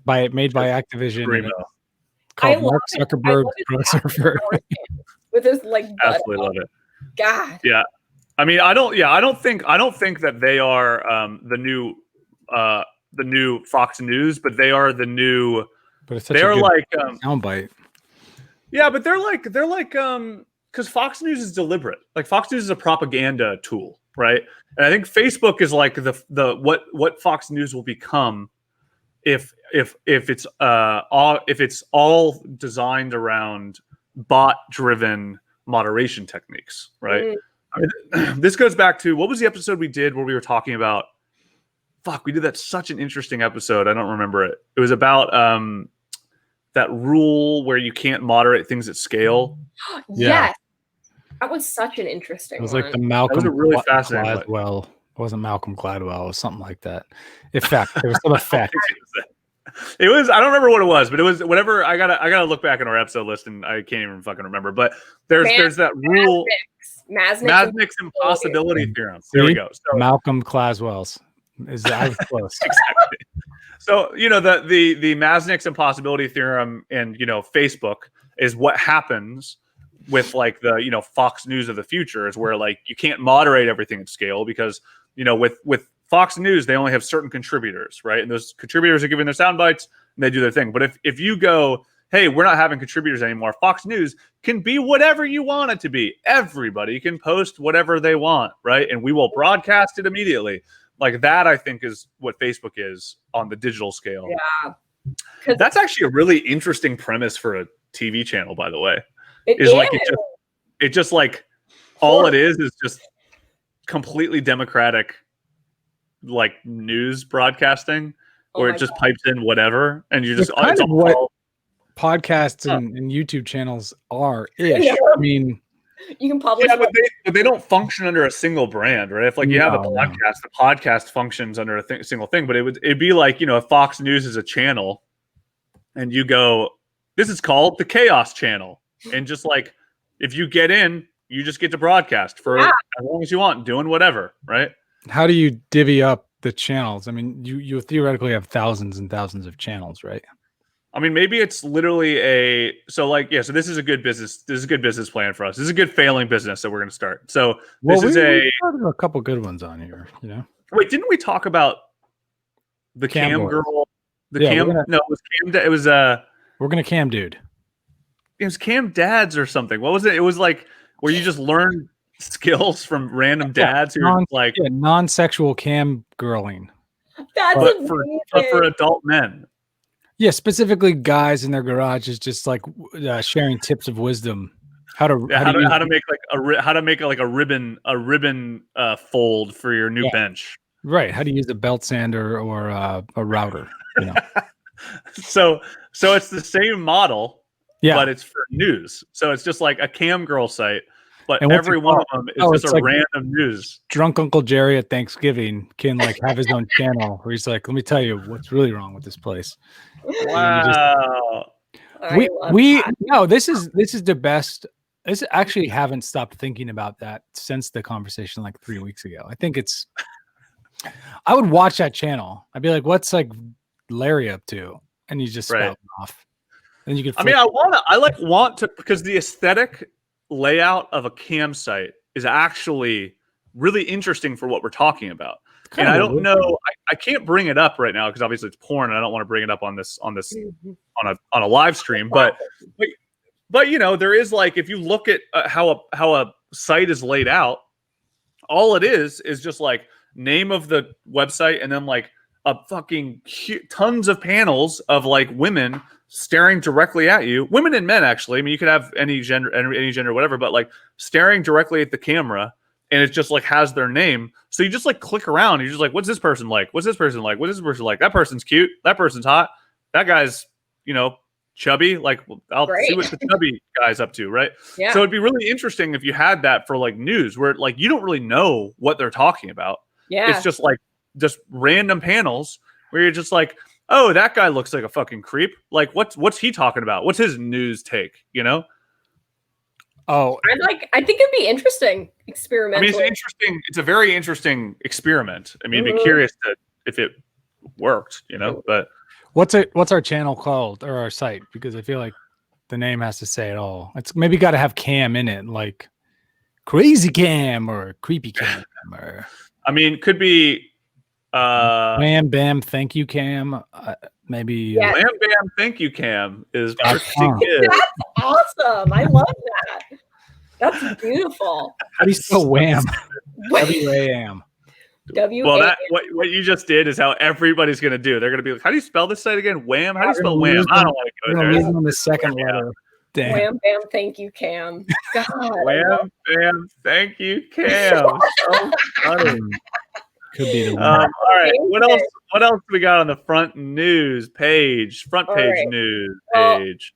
made by Activision. Called Mark Zuckerberg Pro Surfer. With his like absolutely love it. God. Yeah. I mean, I don't think that they are the new Fox News, but they are the new. But it's such they're like soundbite. Yeah, but they're like because Fox News is deliberate. Like Fox News is a propaganda tool, right? And I think Facebook is like the what Fox News will become if it's all designed around bot driven moderation techniques, right? Mm. I mean, this goes back to what was the episode we did where we were talking about we did that such an interesting episode. I don't remember it. It was about that rule where you can't moderate things at scale. Yes. That was such an interesting one. It was like the Malcolm really fascinating. Gladwell. It wasn't Malcolm Gladwell. It was something like that. Effect. There was some effect. It was, I don't remember what it was, but it was whatever. I gotta look back in our episode list and I can't even fucking remember. But there's that rule. Masnick's impossibility theorem. There we go. So, Malcolm Gladwell's is I was close. Exactly. So the Masnick's impossibility theorem and Facebook is what happens with like the Fox News of the future is where like you can't moderate everything at scale because with Fox News they only have certain contributors, right? And those contributors are giving their sound bites and they do their thing. But if you go, hey, we're not having contributors anymore, Fox News can be whatever you want it to be. Everybody can post whatever they want, right? And we will broadcast it immediately. Like that, I think, is what Facebook is on the digital scale. Yeah, that's actually a really interesting premise for a TV channel, by the way. It just like all it is just completely democratic, like news broadcasting, where it just pipes in whatever, and you just it's all what podcasts and YouTube channels are. Ish. Yeah. I mean. You can publish, but they don't function under a single brand, right? If like you have a podcast, the podcast functions under a single thing. But it'd be like if Fox News is a channel, and you go, this is called the Chaos Channel, and just like if you get in, you just get to broadcast for as long as you want, doing whatever, right? How do you divvy up the channels? I mean, you theoretically have thousands and thousands of channels, right? I mean, maybe it's literally so this is a good business. This is a good business plan for us. This is a good failing business that we're going to start. So we started a couple good ones on here, Wait, didn't we talk about the cam girl? It was cam. It was we're going to cam dude. It was cam dads or something. What was it? It was like where you just learn skills from random dads who are like non-sexual cam girling. That's for adult men. Yeah, specifically guys in their garages, just like sharing tips of wisdom, how to make like a ribbon fold for your new bench. Right, how to use a belt sander or a router. So it's the same model, but it's for news. So it's just like a cam girl site, but every one of them is just a random news. Drunk Uncle Jerry at Thanksgiving can like have his own channel where he's like, let me tell you what's really wrong with this place. Wow. This is the best. This actually haven't stopped thinking about that since the conversation like 3 weeks ago. I think I would watch that channel. I'd be like, what's like Larry up to? and you just Right. spout off. And you can. I mean, I want to because the aesthetic layout of a campsite is actually really interesting for what we're talking about. And I don't know, I can't bring it up right now because obviously it's porn, and I don't want to bring it up on a live stream. But you know, there is like if you look at how a site is laid out, all it is just like name of the website and then like a fucking tons of panels of like women staring directly at you, women and men actually. I mean, you could have any gender, whatever, but like staring directly at the camera, and it just like has their name. So you just like click around. You're just like, what's this person like? What's this person like? What is this person like? That person's cute. That person's hot. That guy's, you know, chubby. Like, I'll see what the chubby guy's up to, right? Yeah. So it'd be really interesting if you had that for like news, where like you don't really know what they're talking about. Yeah. It's just like just random panels where you're just like, oh, that guy looks like a fucking creep. Like, what's he talking about? What's his news take? You know? Oh, I think it'd be interesting. Experimental. I mean, it's interesting. It's a very interesting experiment. I mean, I'd be curious if it worked, you know. But what's our channel called or our site? Because I feel like the name has to say it all. It's maybe got to have cam in it, like crazy cam or creepy cam, or I mean, could be wham bam thank you cam. Maybe wham bam thank you cam is pretty good. That's awesome. I love that. That's beautiful. How do you spell wham? W-A-M. Well, that what you just did is how everybody's gonna do. They're gonna be like, "How do you spell this site again? Wham? How do you spell wham? I don't want to go there." On the second letter. Damn. Wham bam thank you Cam. God. Wham bam thank you Cam. So funny. Could be the one. All right. What else we got on the front news page? Front page news page.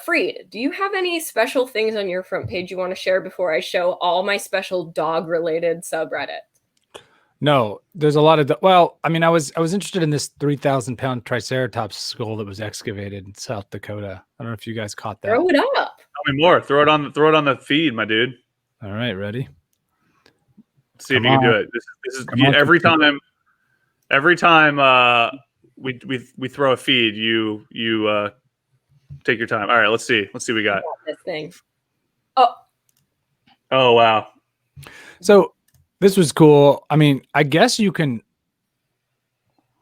Freed, do you have any special things on your front page you want to share before I show all my special dog related subreddit? No, there's a lot of well, I mean, I was interested in this 3,000-pound Triceratops skull that was excavated in South Dakota. I don't know if you guys caught that. Throw it up. Tell me more. Throw it on the feed, my dude. All right, ready? Let's see if you can do it. This is every time we throw a feed, you take your time. All right, let's see. Let's see what we got. This thing. Oh wow. So this was cool. I mean, I guess you can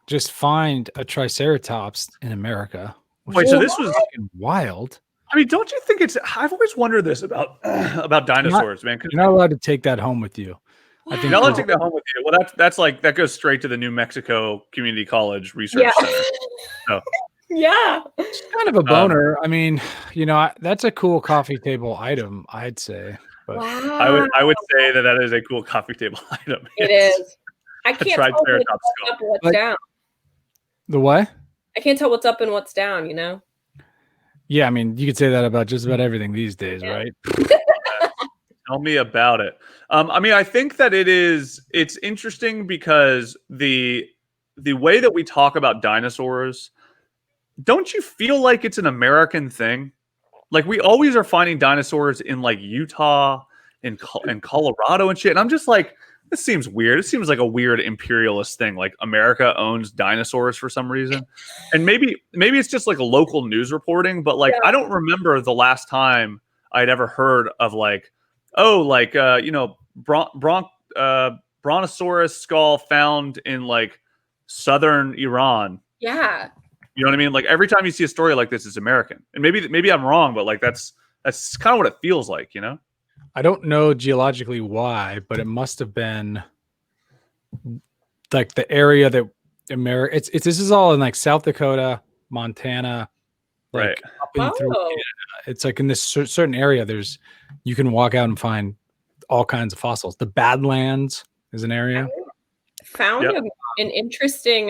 just find a Triceratops in America. Wait, so this was wild. I mean, don't you think I've always wondered this about dinosaurs, man. You're not allowed to take that home with you. I think you're not allowed to take that home with you. Well, that's like that goes straight to the New Mexico Community College Research Center. So. Yeah. It's kind of a boner. I mean, you know, that's a cool coffee table item, I'd say. But wow. I would say that is a cool coffee table item. It is. I can't tell what's down. The what? I can't tell what's up and what's down, you know? Yeah, I mean, you could say that about just about everything these days, right? Tell me about it. I mean, I think that it's interesting because the way that we talk about dinosaurs, don't you feel like it's an American thing? Like we always are finding dinosaurs in like Utah and Colorado and shit. And I'm just like, this seems weird. It seems like a weird imperialist thing. Like America owns dinosaurs for some reason. And maybe it's just like a local news reporting, but like, I don't remember the last time I'd ever heard of like, you know, brontosaurus skull found in like southern Iran. Yeah. You know what I mean? Like every time you see a story like this, it's American. And maybe I'm wrong, but like that's kind of what it feels like, you know? I don't know geologically why, but it must have been like the area that America. This is all in like South Dakota, Montana, like right up and through Canada. It's like in this certain area. You can walk out and find all kinds of fossils. The Badlands is an area. Found an interesting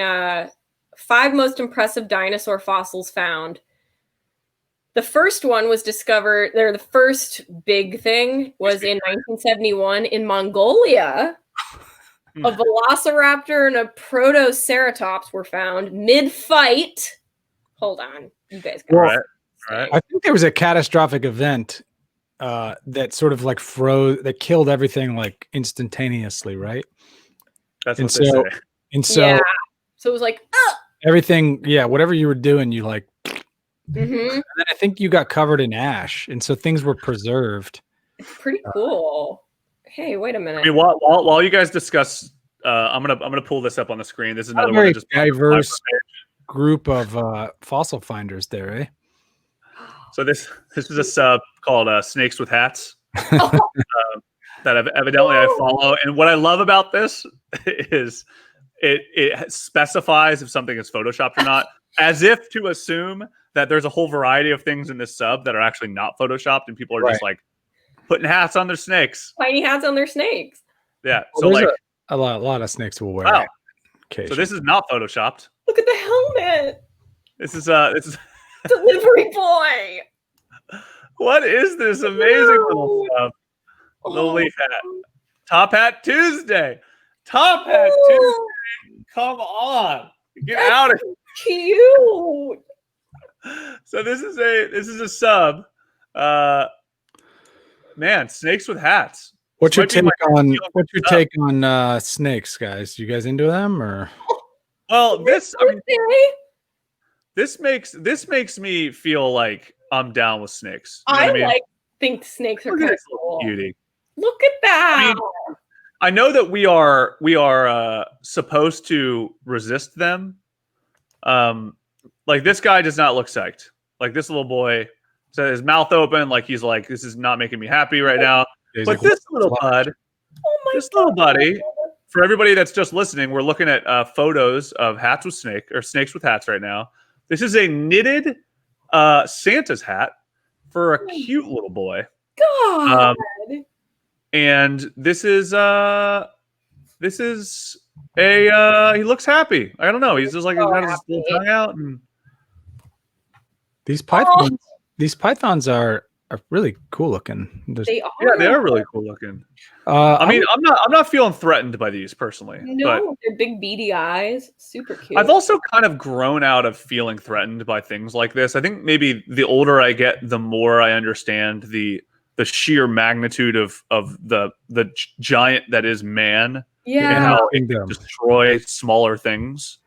5 most impressive dinosaur fossils found. The first one was discovered, the first big thing was in 1971 in Mongolia. A velociraptor and a protoceratops were found mid-fight. Hold on. You guys got it. Right. I think there was a catastrophic event that sort of like that killed everything like instantaneously, right? That's what they say. And so so it was like, everything. Yeah, whatever you were doing, you like. Mm-hmm. And then I think you got covered in ash, and so things were preserved. It's pretty cool. Hey, wait a minute. I mean, while you guys discuss, I'm gonna pull this up on the screen. This is another one that just diverse group of fossil finders there, eh? So this is a sub called Snakes with Hats that evidently I follow. And what I love about this is it specifies if something is photoshopped or not, as if to assume that there's a whole variety of things in this sub that are actually not photoshopped, and people are just like putting hats on their snakes, tiny hats on their snakes. Yeah, so like a lot of snakes will wear. Wow. So this is not photoshopped. Look at the helmet. This is Delivery boy. What is this amazing little stuff? Little leaf hat. Top Hat Tuesday. Top Hat Tuesday. Come on. Get out of here. Cute. So this is a sub. Man, snakes with hats. What's your take on snakes, guys? You guys into them or? Well, this makes me feel like I'm down with snakes. You know what I mean? Think snakes are kind of cool. Beauty. Look at that. I know that we are supposed to resist them. Like this guy does not look psyched. Like this little boy, so his mouth open, like he's like, this is not making me happy right now. But this little bud, little buddy, for everybody that's just listening, we're looking at photos of hats with snakes with hats right now. This is a knitted Santa's hat for a cute little boy. God. And this is a he looks happy. I don't know. He's just like he's got his little tongue out. And these pythons are really cool looking. They are. Yeah, they are really cool looking. I mean, I'm not feeling threatened by these personally. No, but they're big beady eyes. Super cute. I've also kind of grown out of feeling threatened by things like this. I think maybe the older I get, the more I understand the sheer magnitude of the giant that is man. Yeah. And how it can destroy smaller things.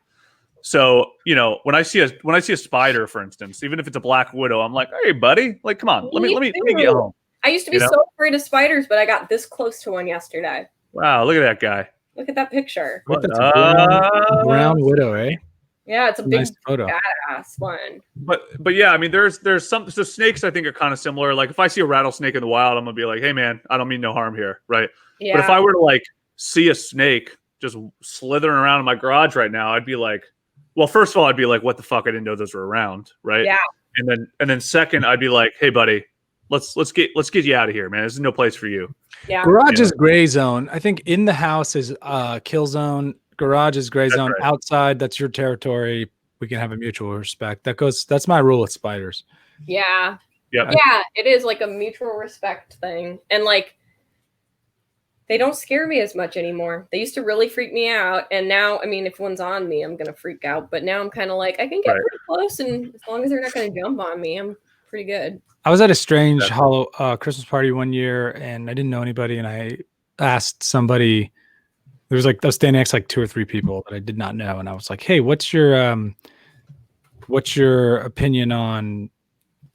So, you know, when I see a spider, for instance, even if it's a black widow, I'm like, hey, buddy, like, come on, let me get home. I used to be so afraid of spiders, but I got this close to one yesterday. Wow, look at that guy. Look at that picture. Look at the brown widow, eh? Yeah, it's a big nice photo. badass one. But yeah, I mean, there's some so snakes I think are kind of similar. Like if I see a rattlesnake in the wild, I'm gonna be like, hey man, I don't mean no harm here, right? Yeah. But if I were to like see a snake just slithering around in my garage right now, I'd be like, well, first of all, I'd be like, what the fuck? I didn't know those were around, right? Yeah. And then second, I'd be like, hey buddy, let's get you out of here, man. This is no place for you. Yeah. Garage is gray zone. I think in the house is kill zone. Garage is gray zone. Right. Outside, that's your territory. We can have a mutual respect. That's my rule with spiders. Yeah. Yep. Yeah, it is like a mutual respect thing. And like they don't scare me as much anymore. They used to really freak me out. And now, I mean, if one's on me, I'm going to freak out. But now I'm kind of like, I can get pretty close. And as long as they're not going to jump on me, I'm pretty good. I was at a strange Christmas party one year and I didn't know anybody. And I asked somebody, I was standing next to like 2 or 3 people that I did not know. And I was like, hey, what's your opinion on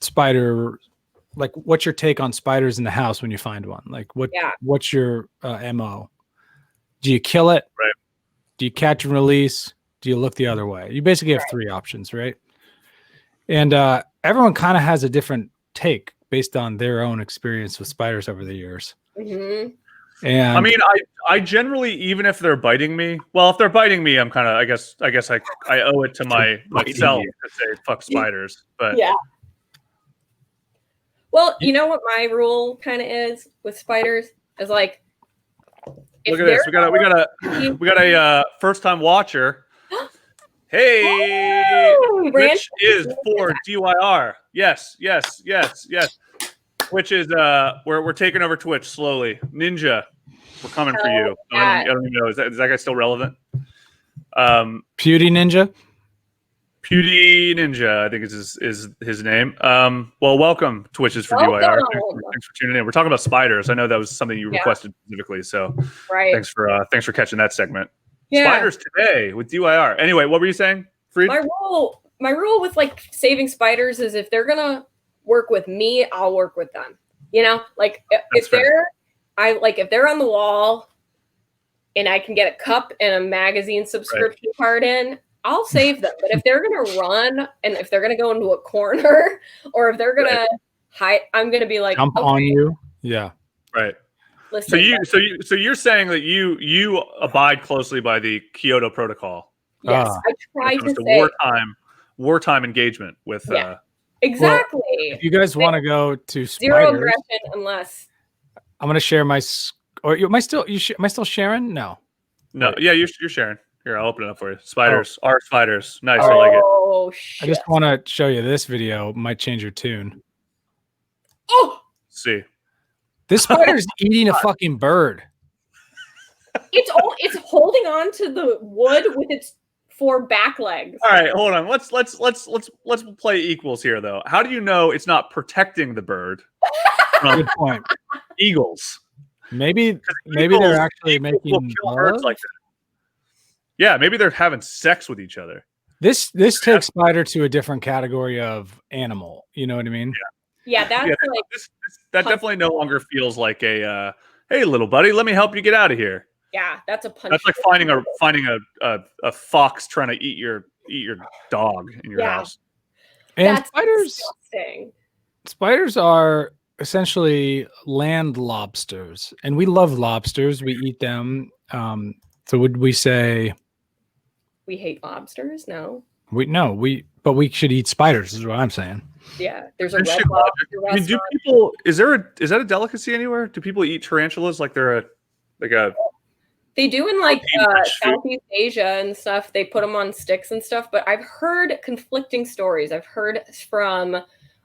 spider? Like, what's your take on spiders in the house when you find one? Like, what's your MO? Do you kill it? Right. Do you catch and release? Do you look the other way? You basically have 3 options, right? And everyone kind of has a different take based on their own experience with spiders over the years. Mm-hmm. And I mean, I generally, even if they're biting me, well, if they're biting me, I'm kind of, I guess I owe it to myself to say fuck spiders. But yeah. Well, you know what my rule kind of is with spiders is like. Look at this. We got a first time watcher. Hey, Rich is for DYR. Yes. Twitch is we're taking over Twitch slowly. Ninja, we're coming for you. I don't even know. Is that guy still relevant? Pewdie Ninja. Pewdie Ninja, I think is his name. Well, welcome Twitch is for DYR. Thanks for tuning in. We're talking about spiders. I know that was something you requested specifically. So thanks for catching that segment. Yeah. Spiders today with DYR. Anyway, what were you saying? Freed? My rule with like saving spiders is if they're gonna work with me, I'll work with them. You know, like if they're on the wall and I can get a cup and a magazine subscription card in, I'll save them. But if they're gonna run and if they're gonna go into a corner or if they're gonna hide, I'm gonna be like jump on you. Yeah. Right. Listen, so you're saying that you abide closely by the Kyoto Protocol. Yes, I try to say wartime engagement with exactly. Well, if you guys want to go to spiders, zero aggression unless I'm going to share my am I still sharing? No. Wait. Yeah, you're sharing. Here, I'll open it up for you. Spiders, our spiders. Nice, I like it. Oh shit. I just want to show you this video. Might change your tune. Oh, see. This spider's eating a fucking bird. It's holding on to the wood with its 4 back legs. All right, hold on. Let's play equals here, though. How do you know it's not protecting the bird from Good point. eagles? Maybe they're actually making birds like that. Yeah, maybe they're having sex with each other. This takes spider to a different category of animal. You know what I mean? Yeah, that's like that definitely no longer feels like a hey little buddy, let me help you get out of here. Yeah, that's a punch. That's like finding a fox trying to eat your dog in your house. And that's disgusting. Spiders are essentially land lobsters, and we love lobsters. We eat them. So would we say we hate lobsters? No. But we should eat spiders, is what I'm saying. Yeah, there's a red lobster restaurant. I mean, do people is that a delicacy anywhere? Do people eat tarantulas like they're a They do in like Southeast Asia and stuff. They put them on sticks and stuff. But I've heard conflicting stories. I've heard from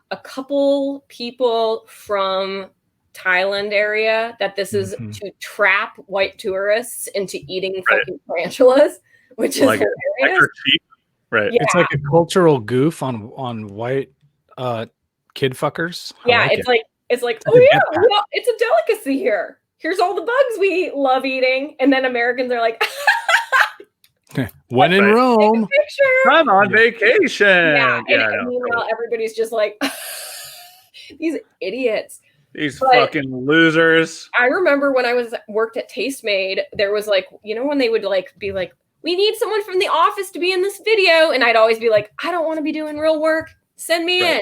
a couple people from Thailand area that this is to trap white tourists into eating fucking tarantulas, which is like hilarious. Right. Yeah. It's like a cultural goof on white kid fuckers. Yeah, it's like oh yeah, it's a delicacy here. Here's all the bugs we love eating, and then Americans are like, when in Rome, I'm on vacation. Yeah, and meanwhile everybody's just like these idiots. These fucking losers. I remember when I worked at Tastemade, there was like, you know, when they would like be like, we need someone from the office to be in this video, and I'd always be like, I don't want to be doing real work. Send me in.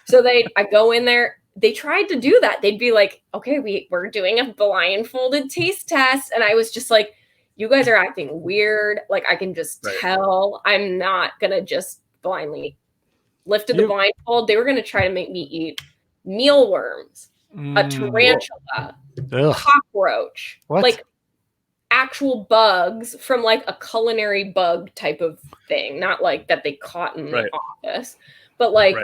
So I go in there. They tried to do that. They'd be like, okay, we're doing a blindfolded taste test. And I was just like, you guys are acting weird. Like, I can just tell. I'm not going to just blindly lift the blindfold. They were going to try to make me eat mealworms, a tarantula, cockroach, like actual bugs from like a culinary bug type of thing. Not like that they caught in the office, but like,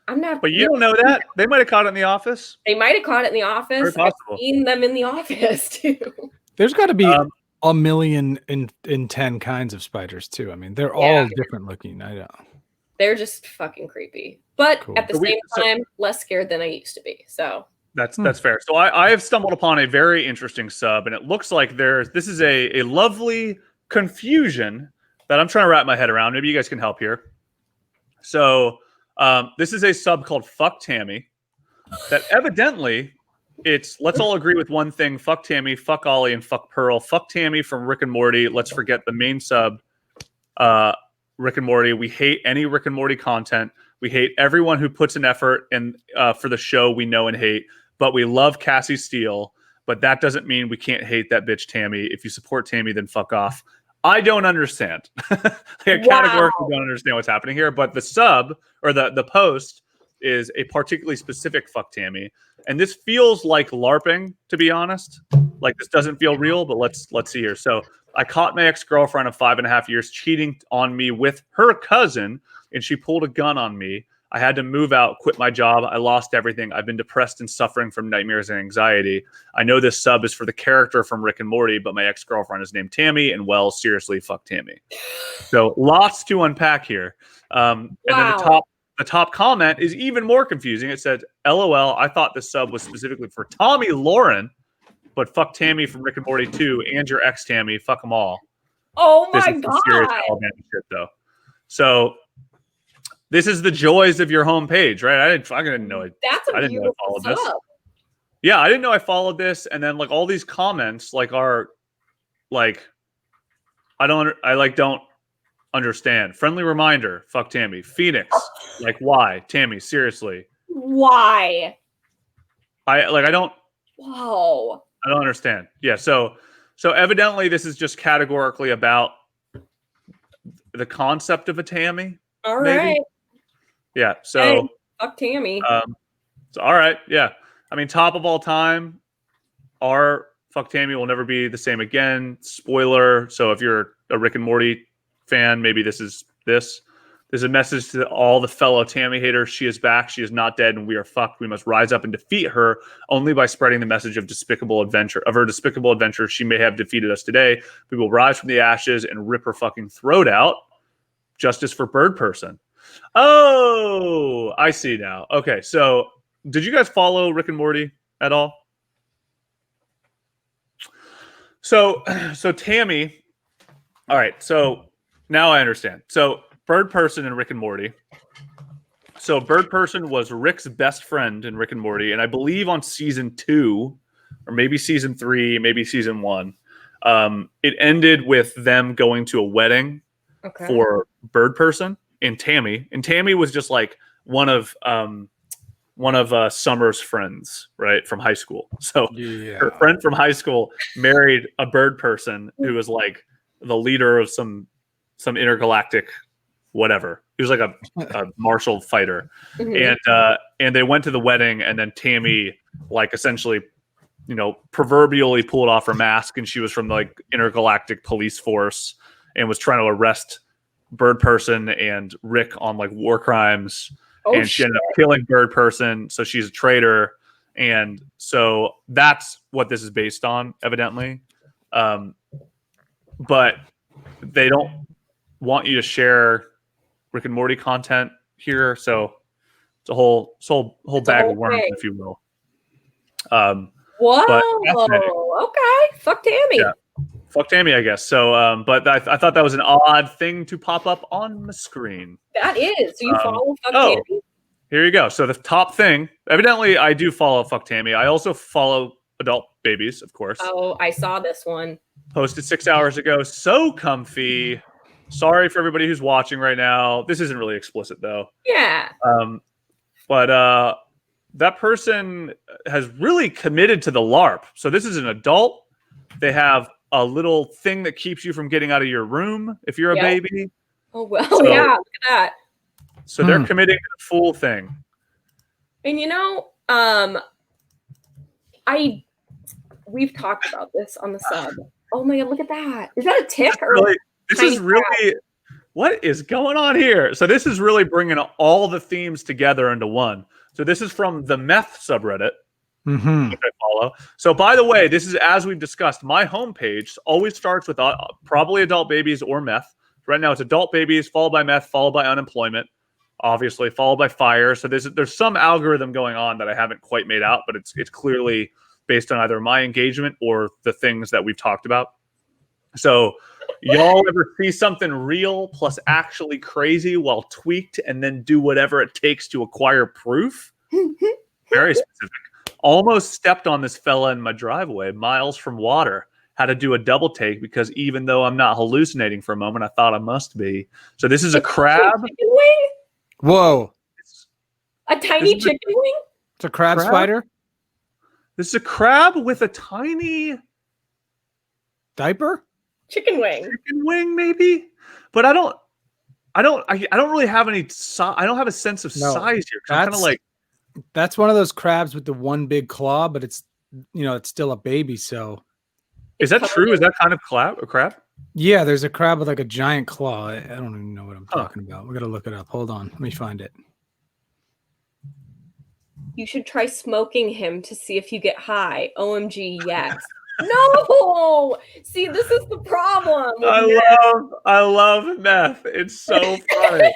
I'm not. But you don't know that. They might have caught it in the office. They might have caught it in the office. I've seen them in the office too. There's got to be a million in 10 kinds of spiders too. I mean, they're all different looking. I know. They're just fucking creepy. But at the same time, less scared than I used to be. So that's fair. So I have stumbled upon a very interesting sub, and it looks like this is a lovely confusion that I'm trying to wrap my head around. Maybe you guys can help here. So this is a sub called Fuck Tammy that evidently let's all agree with one thing. Fuck Tammy, fuck Ollie, and fuck Pearl. Fuck Tammy from Rick and Morty. Let's forget the main sub, Rick and Morty. We hate any Rick and Morty content. We hate everyone who puts an effort in for the show we know and hate. But we love Cassie Steele. But that doesn't mean we can't hate that bitch Tammy. If you support Tammy, then fuck off. I don't understand. I categorically don't understand what's happening here. But the sub or the post is a particularly specific fuck Tammy. And this feels like LARPing, to be honest. Like, this doesn't feel real, but let's see here. So I caught my ex-girlfriend of 5.5 years cheating on me with her cousin, and she pulled a gun on me. I had to move out, quit my job. I lost everything. I've been depressed and suffering from nightmares and anxiety. I know this sub is for the character from Rick and Morty, but my ex-girlfriend is named Tammy, and well, seriously, fuck Tammy. So lots to unpack here. And then the top comment is even more confusing. It said, LOL, I thought this sub was specifically for Tommy Lauren, but fuck Tammy from Rick and Morty too, and your ex Tammy, fuck them all. Oh This my is some serious god. Alabama shit, though. So this is the joys of your homepage, right? I didn't know it. That's a I didn't know I beautiful followed this. sub. Yeah, I didn't know I followed this, and then like all these comments like are like I don't understand. Friendly reminder, fuck Tammy. Phoenix, like why? Tammy, seriously. Why? I don't Wow. understand. Yeah, so evidently this is just categorically about the concept of a Tammy. All maybe? right. Yeah, so Hey, fuck Tammy. So, all right, yeah. I mean, top of all time, our fuck Tammy will never be the same again. Spoiler. So if you're a Rick and Morty fan, maybe this is this. There's a message to all the fellow Tammy haters. She is back. She is not dead, and we are fucked. We must rise up and defeat her only by spreading the message of her despicable adventure. She may have defeated us today. We will rise from the ashes and rip her fucking throat out. Justice for Bird Person. Oh, I see now. Okay, so did you guys follow Rick and Morty at all? So Tammy. All right, so now I understand. So Bird Person and Rick and Morty. So Bird Person was Rick's best friend in Rick and Morty, and I believe on season 2, or maybe season 3, maybe season 1, it ended with them going to a wedding for Bird Person and Tammy. And Tammy was just like one of Summer's friends, right, from high school. So her friend from high school married a Bird Person who was like the leader of some intergalactic whatever. He was like a martial fighter. And they went to the wedding, and then Tammy like essentially, proverbially pulled off her mask, and she was from like intergalactic police force and was trying to arrest Bird Person and Rick on like war crimes. And she ended up killing Bird Person, so she's a traitor. And so that's what this is based on, evidently. But they don't want you to share Rick and Morty content here, so it's a whole bag of worms, if you will. Whoa! Okay, fuck Tammy. Yeah. Fuck Tammy, I guess. So, but I thought that was an odd thing to pop up on the screen. That is. So you follow Fuck Tammy? Here you go. So the top thing, evidently, I do follow Fuck Tammy. I also follow Adult Babies, of course. Oh, I saw this one. Posted 6 hours ago. So comfy. Sorry for everybody who's watching right now. This isn't really explicit, though. Yeah. But that person has really committed to the LARP. So this is an adult. They have a little thing that keeps you from getting out of your room if you're a baby. Oh, well, so, yeah, look at that. So they're committing to the full thing. And we've talked about this on the sub. Oh my god, look at that. Is that a tick? This is really what is going on here? So this is really bringing all the themes together into one. So this is from the meth subreddit. Which I follow. So, by the way, this is, as we've discussed, my homepage always starts with probably adult babies or meth. Right now, it's adult babies, followed by meth, followed by unemployment, obviously, followed by fire. So there's some algorithm going on that I haven't quite made out, but it's clearly based on either my engagement or the things that we've talked about. So, y'all ever see something real plus actually crazy while tweaked and then do whatever it takes to acquire proof? Very specific. Almost stepped on this fella in my driveway, miles from water. Had to do a double take because even though I'm not hallucinating for a moment, I thought I must be. So this is a crab. Chicken wing? Whoa. A tiny chicken wing? It's a crab spider? This is a crab with a tiny diaper? Chicken wing. Chicken wing, maybe? But I don't really have any I don't have a sense of size here. I'm kind of like, that's one of those crabs with the one big claw, but it's it's still a baby. So, is that true? Is that kind of a crab? Yeah, there's a crab with like a giant claw. I don't even know what I'm talking about. We gotta look it up. Hold on, let me find it. You should try smoking him to see if you get high. OMG, yes. No, see, this is the problem. I love meth. It's so funny.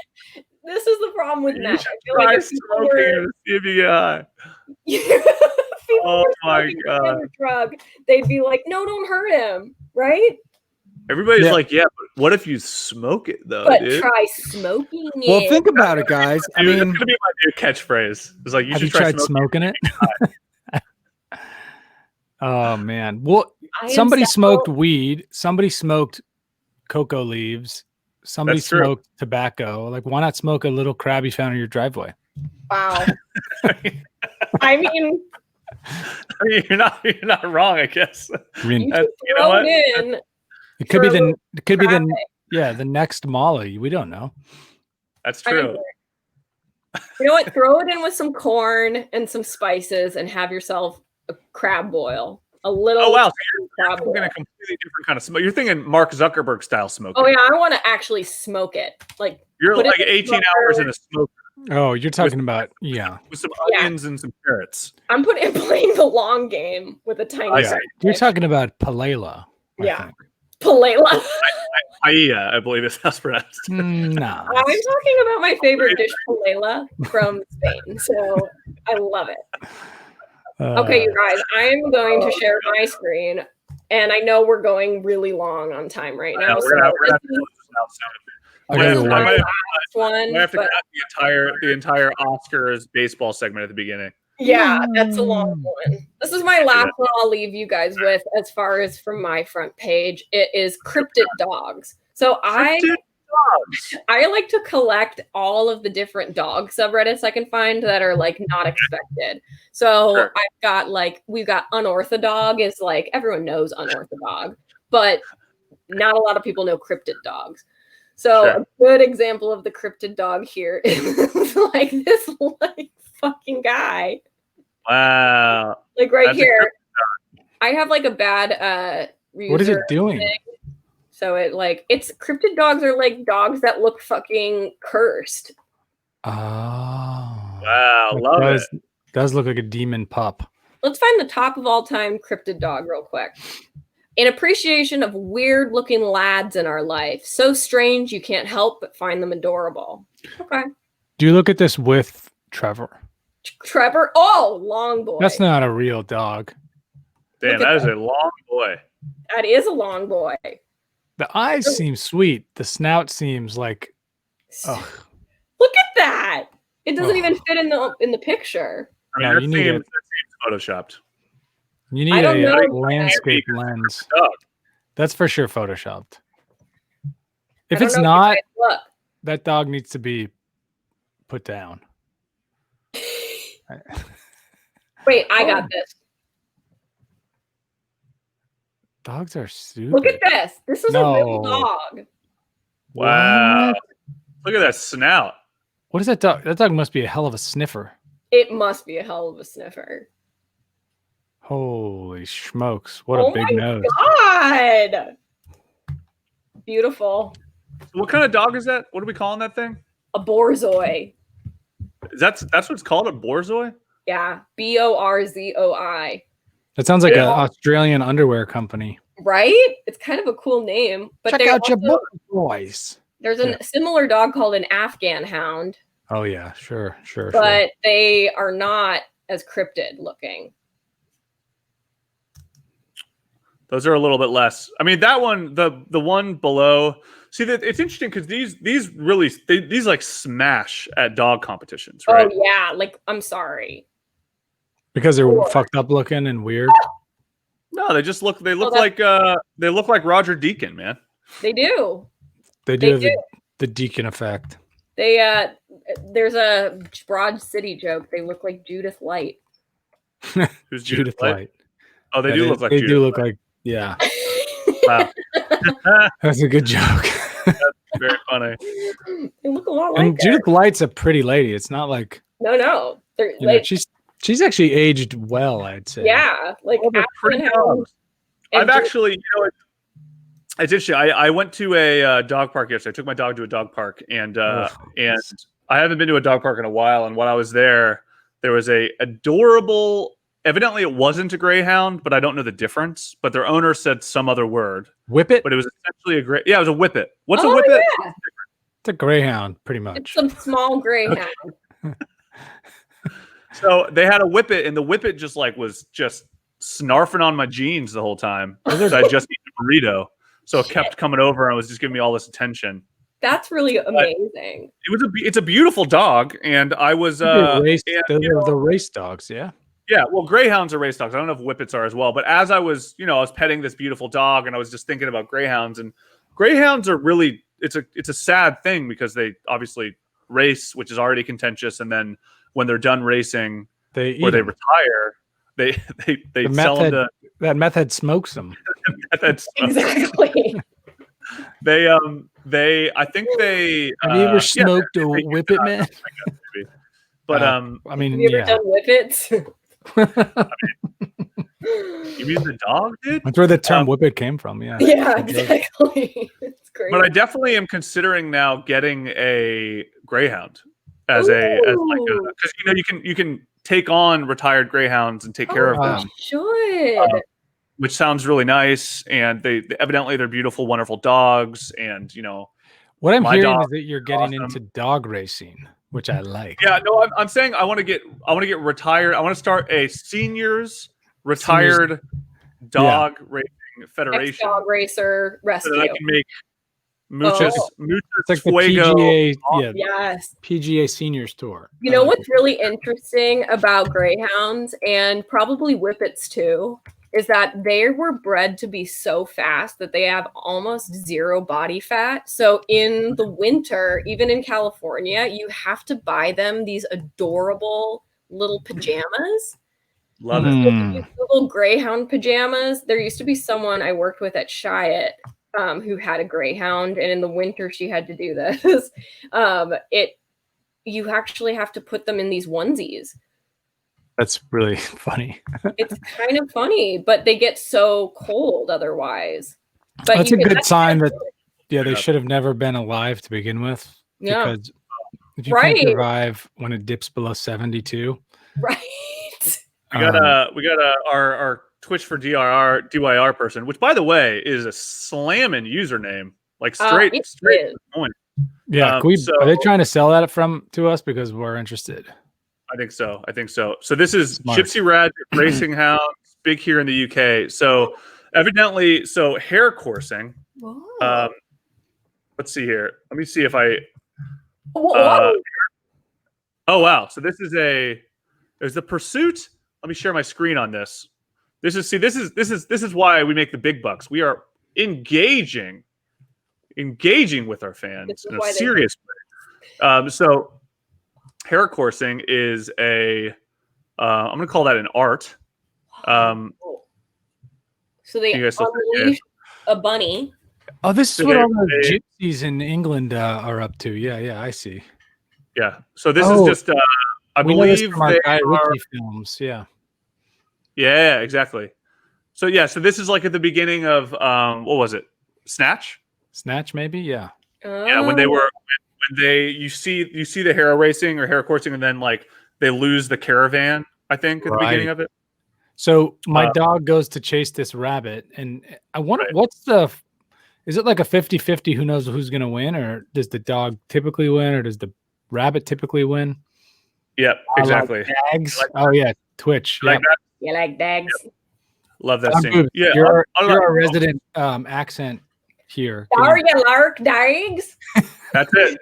This is the problem with meth. I feel like if people were, see if you get high. Oh my god! Drug, they'd be like, "No, don't hurt him," right? Everybody's Yeah. like, yeah, but what if you smoke it though, But dude? try smoking it. Well, think about it, guys. I Dude, mean, that's gonna be my new catchphrase. It's like you have should you try tried smoking it? Oh man. Well, I am somebody sexual- smoked weed. Somebody smoked cocoa leaves. Somebody That's true. smoked tobacco. Like, why not smoke a little crab you found in your driveway? Wow. I mean, you're not wrong, I guess. I mean, you And just you know throw what? it in. it could be for a the little it could be the traffic. the next Molly. We don't know. That's I mean, true. you know what? Throw it in with some corn and some spices and have yourself a crab boil. A little Oh wow, so crab you're boil. thinking a completely different kind of smoke. You're thinking Mark Zuckerberg style smoking. Oh yeah, I want to actually smoke it. Like You're put it like in the 18 smoker. hours in a smoker Oh, you're talking about with some Yeah. onions and some carrots. I'm playing the long game with a tiny I yeah. see. You're talking about Palela. I Yeah. think. paella. Paella, I believe is how it's pronounced. Nah. I'm talking about my favorite dish, paella from Spain. So I love it. Okay, you guys, I am going to share my screen, and I know we're going really long on time right now. We're gonna So have this to close this out soon. Okay, I you're might right. have one, I have to but cut the entire Oscars baseball segment at the beginning. yeah, that's a long one. This is my last one I'll leave you guys with as far as from my front page. It is cryptid dogs. So I like to collect all of the different dog subreddits I can find that are like not expected. So Sure. I've got like we've got unorthodog is like everyone knows unorthodog, but not a lot of people know cryptid dogs. So Sure. a good example of the cryptid dog here is like this like fucking guy. Wow. Like right That's a here. I have like a bad What is it user doing? thing. So it like it's cryptid dogs are like dogs that look fucking cursed. Oh. Wow. It Love does, it. does look like a demon pup. Let's find the top of all time cryptid dog real quick. In appreciation of weird looking lads in our life. So strange you can't help but find them adorable. Okay. Do you look at this with Trevor? Trevor. Oh, long boy. That's not a real dog. Damn, Look at that is a long boy. That is a long boy. The eyes seem sweet. The snout seems like, ugh. Look at that. It doesn't Oh. even fit in the picture. I mean, No, that you need seems photoshopped. You I need don't know. a landscape lens. Dog. That's for sure photoshopped. If I don't it's know not, you guys look. that dog needs to be put down. Wait, I got this. Dogs are stupid. Look at this. This is a real No. dog. Wow. What? Look at that snout. What is that dog? That dog must be a hell of a sniffer. It must be a hell of a sniffer. Holy smokes. What a Oh big my nose. God. Beautiful. What kind of dog is that? What are we calling that thing? A borzoi. That's what it's called, a borzoi? Yeah. Borzoi. That sounds like Yeah. an Australian underwear company. Right? It's kind of a cool name. But Check they out your also- boys. there's a similar dog called an Afghan hound, Oh, yeah. Sure. but they are not as cryptid looking. Those are a little bit less. I mean, that one, the one below. See, that it's interesting because these really these like smash at dog competitions, right? Oh yeah, like I'm sorry. Because they're Sure. fucked up looking and weird. No, they just look. They look that's- like Roger Deacon, man. They do. They do have the Deacon effect. They there's a Broad City joke. They look like Judith Light. Who's Judith Light. Oh, they That do is- look like they Judith do look Light. like, yeah. Wow, That's a good joke. very funny. They look a lot like And her. Judith Light's a pretty lady. It's not like, No. They're you know, like she's actually aged well, I'd say. yeah, like Oh, they're pretty Afghan hound dogs. and I've actually, it's interesting. I went to a dog park yesterday. I took my dog to a dog park, and Ugh. I haven't been to a dog park in a while. And while I was there was a adorable. Evidently, it wasn't a greyhound, but I don't know the difference. But their owner said some other word, Whippet? but it was essentially a gray. Yeah, it was a whippet. What's a Oh, whippet? yeah. It's a greyhound, pretty It's much. some small greyhound. So they had a whippet, and the whippet just was snarfing on my jeans the whole time. So I just eat a burrito. so it kept coming over and was just giving me all this attention. That's really amazing. It's a beautiful dog, and I was the race dogs, yeah. Yeah, well, greyhounds are race dogs. I don't know if whippets are as well, but as I was, I was petting this beautiful dog, and I was just thinking about greyhounds, and greyhounds are really it's a sad thing because they obviously race, which is already contentious, and then when they're done racing they retire, they sell them to that meth head smokes them. Exactly. I think they have you ever smoked a whippet, man? But I mean, have you ever done whippets? You mean the dog, dude? That's where the term whippet came from. Yeah. Yeah, exactly. It's great. But I definitely am considering now getting a greyhound as because you can take on retired greyhounds and take care of them. Should. Which sounds really nice, and they evidently they're beautiful, wonderful dogs, and what I'm hearing is that you're getting into dog racing, which I like. Yeah, no, I'm saying I want to get retired. I want to start a seniors retired dog racing federation. Dog racer rescue. So that I can make muchas like fuego. The PGA, yes. PGA Seniors Tour. You know what's really interesting about greyhounds and probably whippets too is that they were bred to be so fast that they have almost zero body fat. So in the winter, even in California, you have to buy them these adorable little pajamas. Love it. So if you Google greyhound pajamas, there used to be someone I worked with at Chiat who had a greyhound, and in the winter she had to do this. You actually have to put them in these onesies. That's really funny. It's kind of funny, but they get so cold otherwise. But that's a good sign that they should have never been alive to begin with. Yeah. Because if you can't survive when it dips below 72. Right. We got our Twitch for DYR person, which by the way is a slamming username, like straight to the point. Yeah, are they trying to sell that to us because we're interested? I think so. So this is Gypsy Rad Racing Hounds, big here in the UK. So evidently, hair coursing. Let's see here. Let me see if I. Oh wow! So this is there's the pursuit. Let me share my screen on this. This is why we make the big bucks. We are engaging with our fans in a serious way. So hair coursing is I'm going to call that an art. So they unleash a bunny. Oh, this is what all the gypsies in England are up to. Yeah, I see. Yeah. So this is just, I believe from our Guy Ritchie films. Yeah. Yeah, exactly. So so this is like at the beginning of what was it? Snatch, maybe. Yeah. Yeah, when you see the hair racing or hair coursing, and then like they lose the caravan. I think at the beginning of it. So my dog goes to chase this rabbit, and I wonder is it like a 50-50? Who knows who's going to win, or does the dog typically win, or does the rabbit typically win? Yep, exactly. Dags. Oh yeah, Twitch. Like that? You like dags? Yep. Love that scene. Yeah, you're a resident accent here. Are you lark dags? That's it.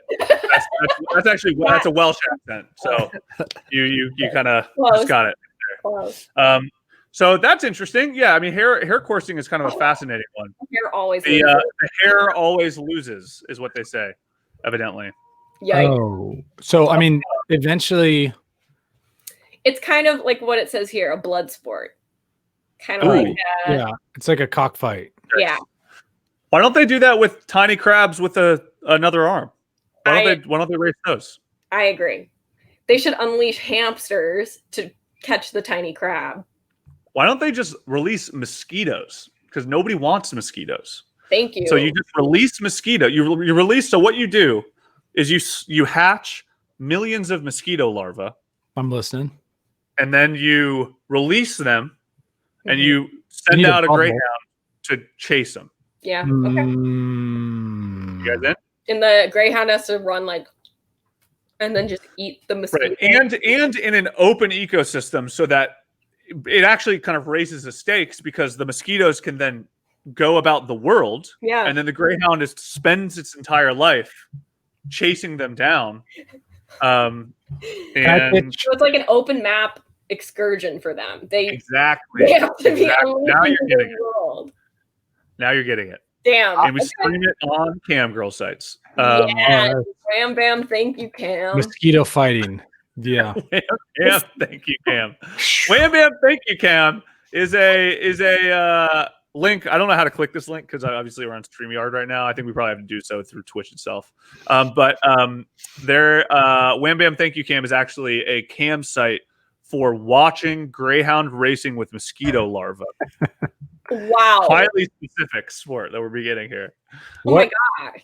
That's actually that's a Welsh accent. So you kind of just got it. Close. So that's interesting. Yeah, I mean hair coursing is kind of a fascinating one. Hair always the hair always loses is what they say, evidently. Yikes. Oh, so I mean, eventually, it's kind of like what it says here, a blood sport. Kind of it's like a cockfight. Yeah. Why don't they do that with tiny crabs with another arm? Why don't they race those? I agree. They should unleash hamsters to catch the tiny crab. Why don't they just release mosquitoes? Because nobody wants mosquitoes. Thank you. So you just release mosquito. You release. So what you do is you hatch millions of mosquito larvae. I'm listening. And then you release them, and you send out a greyhound to chase them. Yeah. Okay. You guys in? And the greyhound has to run and then just eat the mosquito. Right. And in an open ecosystem, so that it actually kind of raises the stakes because the mosquitoes can then go about the world. Yeah. And then the Greyhound spends its entire life chasing them down. And So it's like an open map excursion for them. They have to be now you're getting world. Now you're getting it. Damn. And we stream it on Cam Girl sites. Wham bam, thank you, Cam. Mosquito fighting. Yeah. Wham, thank you, Cam. Wham bam, thank you, Cam is a link. I don't know how to click this link because obviously we're on StreamYard right now. I think we probably have to do so through Twitch itself. But Wham bam, thank you, Cam is actually a cam site for watching Greyhound racing with mosquito larvae. Wow. Highly specific sport that we're beginning here. Oh my god.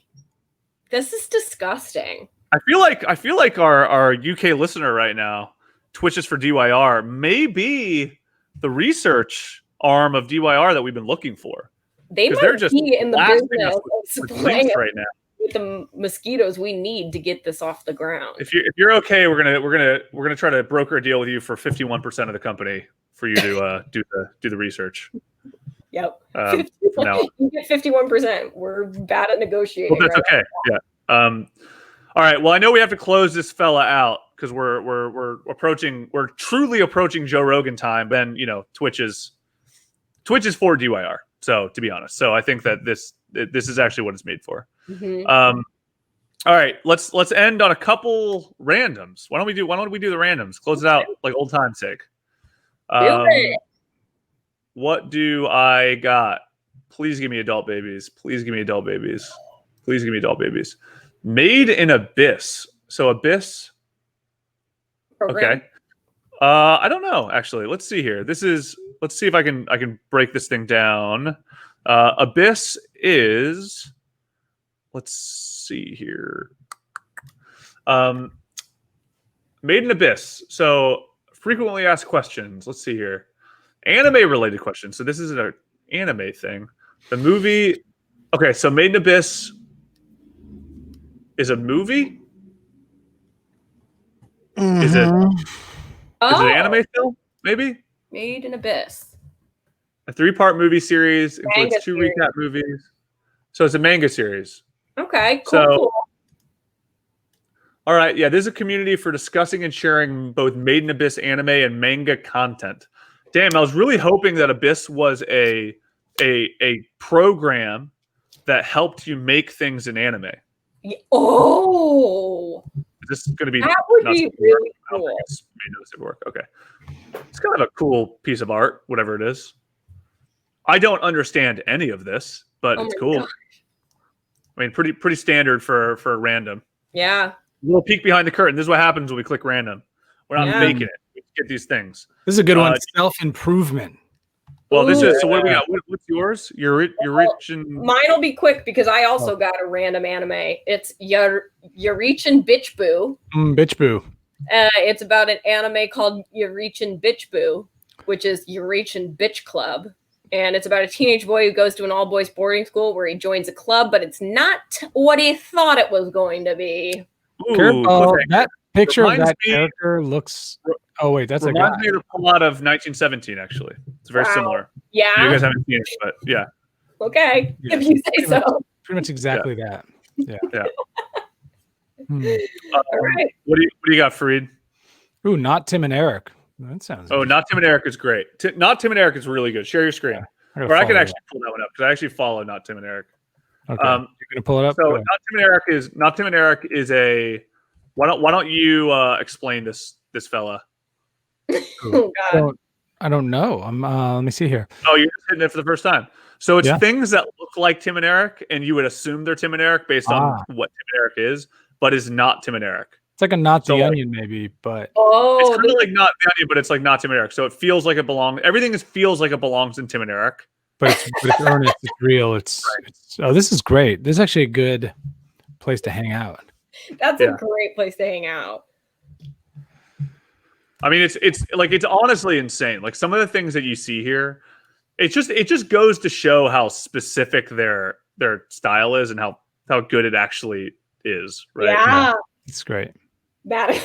This is disgusting. I feel like our UK listener right now, Twitch is for DYR, may be the research arm of DYR that we've been looking for. They're just be in the business of supplying right now with the mosquitoes we need to get this off the ground. If you're okay, we're gonna try to broker a deal with you for 51% of the company for you to do the research. Yep. You get 51%. We're bad at negotiating. Well, that's okay. Yeah. All right. Well, I know we have to close this fella out because we're truly approaching Joe Rogan time. Then Twitch is for DYR. So to be honest, I think that this is actually what it's made for. Mm-hmm. All right. Let's end on a couple randoms. Why don't we do the randoms? Close it out like old time's sake. What do I got? Please give me adult babies. Please give me adult babies. Please give me adult babies. Made in Abyss. So Abyss. Program. Okay. I don't know, actually. Let's see here. Let's see if I can break this thing down. Abyss is, let's see here. Made in Abyss. So frequently asked questions. Let's see here. Anime related questions. So this is an anime thing. The movie. Okay, so Made in Abyss is a movie. Mm-hmm. Is it an anime film? Maybe. Made in Abyss. A 3-part movie series includes 2 recap movies. So it's a manga series. Okay, cool. All right, yeah, this is a community for discussing and sharing both Made in Abyss anime and manga content. Damn, I was really hoping that Abyss was a program that helped you make things in anime. Oh, is this going to be? That would be really cool. Work. Okay, it's kind of a cool piece of art, whatever it is. I don't understand any of this, but it's cool. Gosh. I mean, pretty standard for a random. Yeah. A little peek behind the curtain. This is what happens when we click random. We're not making it. We get these things. This is a good one. Self-improvement. Well, this is so. What do we got? What's yours? You're rich and mine will be quick because I also got a random anime. It's Eurichin Bitch Boo. Bitch Boo. It's about an anime called Eurichin Bitch Boo, which is Eurichin Bitch Club, and it's about a teenage boy who goes to an all-boys boarding school where he joins a club, but it's not what he thought it was going to be. Ooh, that picture of that character looks. Oh wait, that's a guy. Reminds me of a lot of 1917. Actually, it's very similar. Yeah, you guys haven't seen it, but yeah. Okay, if you say so. Pretty much exactly that. Yeah. Yeah. All right. What do you got, Fareed? Ooh, Not Tim and Eric. That sounds. Oh, Not Tim and Eric is great. Not Tim and Eric is really good. Share your screen, or I can actually pull that one up because I actually follow Not Tim and Eric. Okay. You're gonna pull it up. So Not Tim and Eric is a. Why don't you explain this fella? Oh, God. I don't know. Let me see here. Oh, you're just hitting it for the first time. So it's things that look like Tim and Eric, and you would assume they're Tim and Eric based on what Tim and Eric is, but is not Tim and Eric. It's like a Not the Onion, maybe, but it's kind of like Not the Onion, but it's like not Tim and Eric. So it feels like it belongs. Everything feels like it belongs in Tim and Eric. But it's earnest. It's real. It's this is great. This is actually a good place to hang out. That's a great place to hang out. I mean, it's honestly insane. Like some of the things that you see here, it just goes to show how specific their style is and how good it actually is. Right? Yeah, it's great. I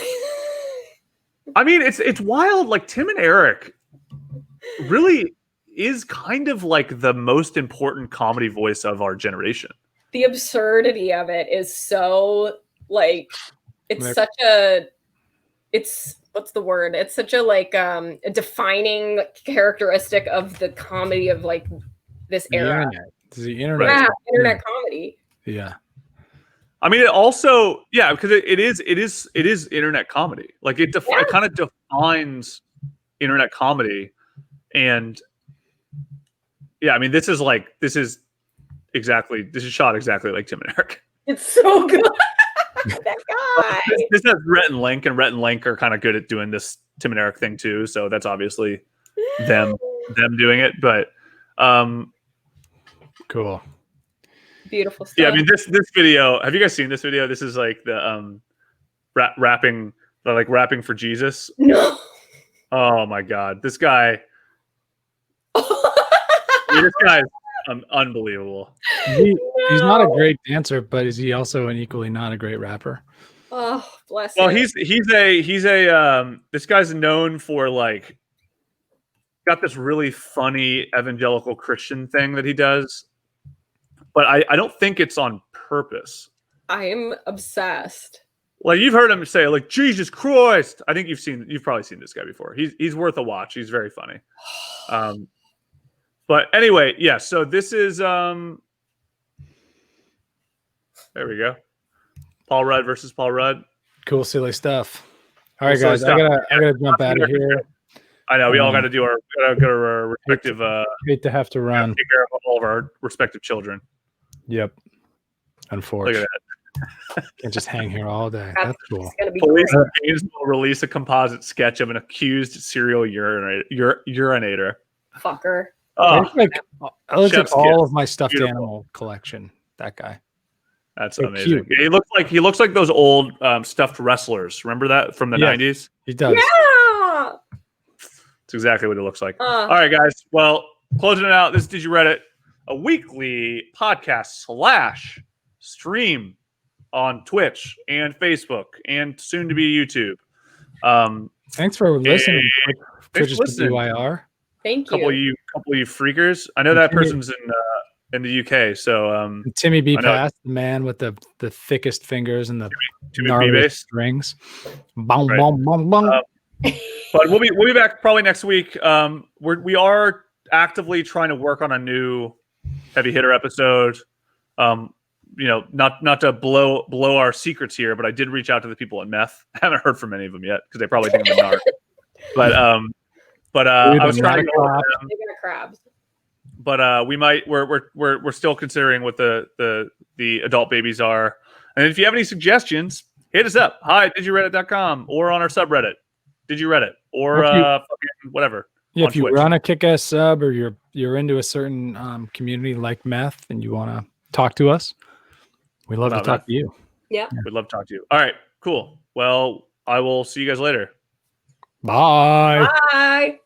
mean, it's wild. Like Tim and Eric, really, is kind of like the most important comedy voice of our generation. The absurdity of it is so like it's Like- such a what's the word? It's such a like a defining characteristic of the comedy of like this The era. internet. It's the internet. Yeah, internet comedy. Yeah. I mean, it also, yeah, because it is internet comedy. Like it kind of defines internet comedy, and yeah, I mean, this is shot exactly like Tim and Eric. It's so good. That guy. This has Rhett and Link, and Rhett and Link are kind of good at doing this Tim and Eric thing too. So that's obviously them doing it. But Cool. Beautiful stuff. yeah, I mean this video. Have you guys seen this video? This is like the rapping for Jesus. No. Oh my God, this guy. This guy's unbelievable. He's not a great dancer, but is he also an equally not a great rapper? Oh, bless Well, him. he's a this guy's known for like got this really funny evangelical Christian thing that he does, but I don't think it's on purpose. I'm obsessed. Like you've heard him say like Jesus Christ. I think you've probably seen this guy before. He's worth a watch. He's very funny. But anyway, yeah, so this is there we go. Paul Rudd versus Paul Rudd. Cool, silly stuff. All right, Cool, guys, silly I gotta jump out of here. I know we all got to do our respective Hate to have to run. take care of all of our respective children. Yep. Look Unfortunately, at that. can't just hang here all day. That's cool. It's gonna be Police great. Games will release a composite sketch of an accused serial urinator. Fucker. Oh, I look Chef's at all kiss. of my stuffed Beautiful. animal collection. That guy. that's So amazing. cute. He looks like those old stuffed wrestlers. Remember that from the Yes. 90s? He does. Yeah. It's exactly what it looks like. Uh, All right, guys. Well, closing it out. This is Did You Reddit, a weekly podcast / stream on Twitch and Facebook and soon to be YouTube. Thanks for listening. Thanks for Twitch's listening. DYR. Thank Couple you. of you freakers. I know that person's in the UK. So And Timmy B. I know. Pass, the man with the thickest fingers and the Timmy gnarly B-Bass. strings. Bong, Right. bong, bong, bong. But we'll be back probably next week. We are actively trying to work on a new heavy hitter episode. Not to blow our secrets here, but I did reach out to the people at Meth. I haven't heard from any of them yet because they probably think I'm a narc. But I was trying to get hold of them. They got crabs. But we're still considering what the adult babies are. And if you have any suggestions, hit us up. Hi, didyoureddit.com or on our subreddit. Did you Reddit or fucking whatever. Yeah, on if you Twitch. run a kick-ass sub or you're into a certain community like Meth and you want to talk to us, we love to About talk Meth. to you. Yeah. We'd love to talk to you. All right, cool. Well, I will see you guys later. Bye. Bye.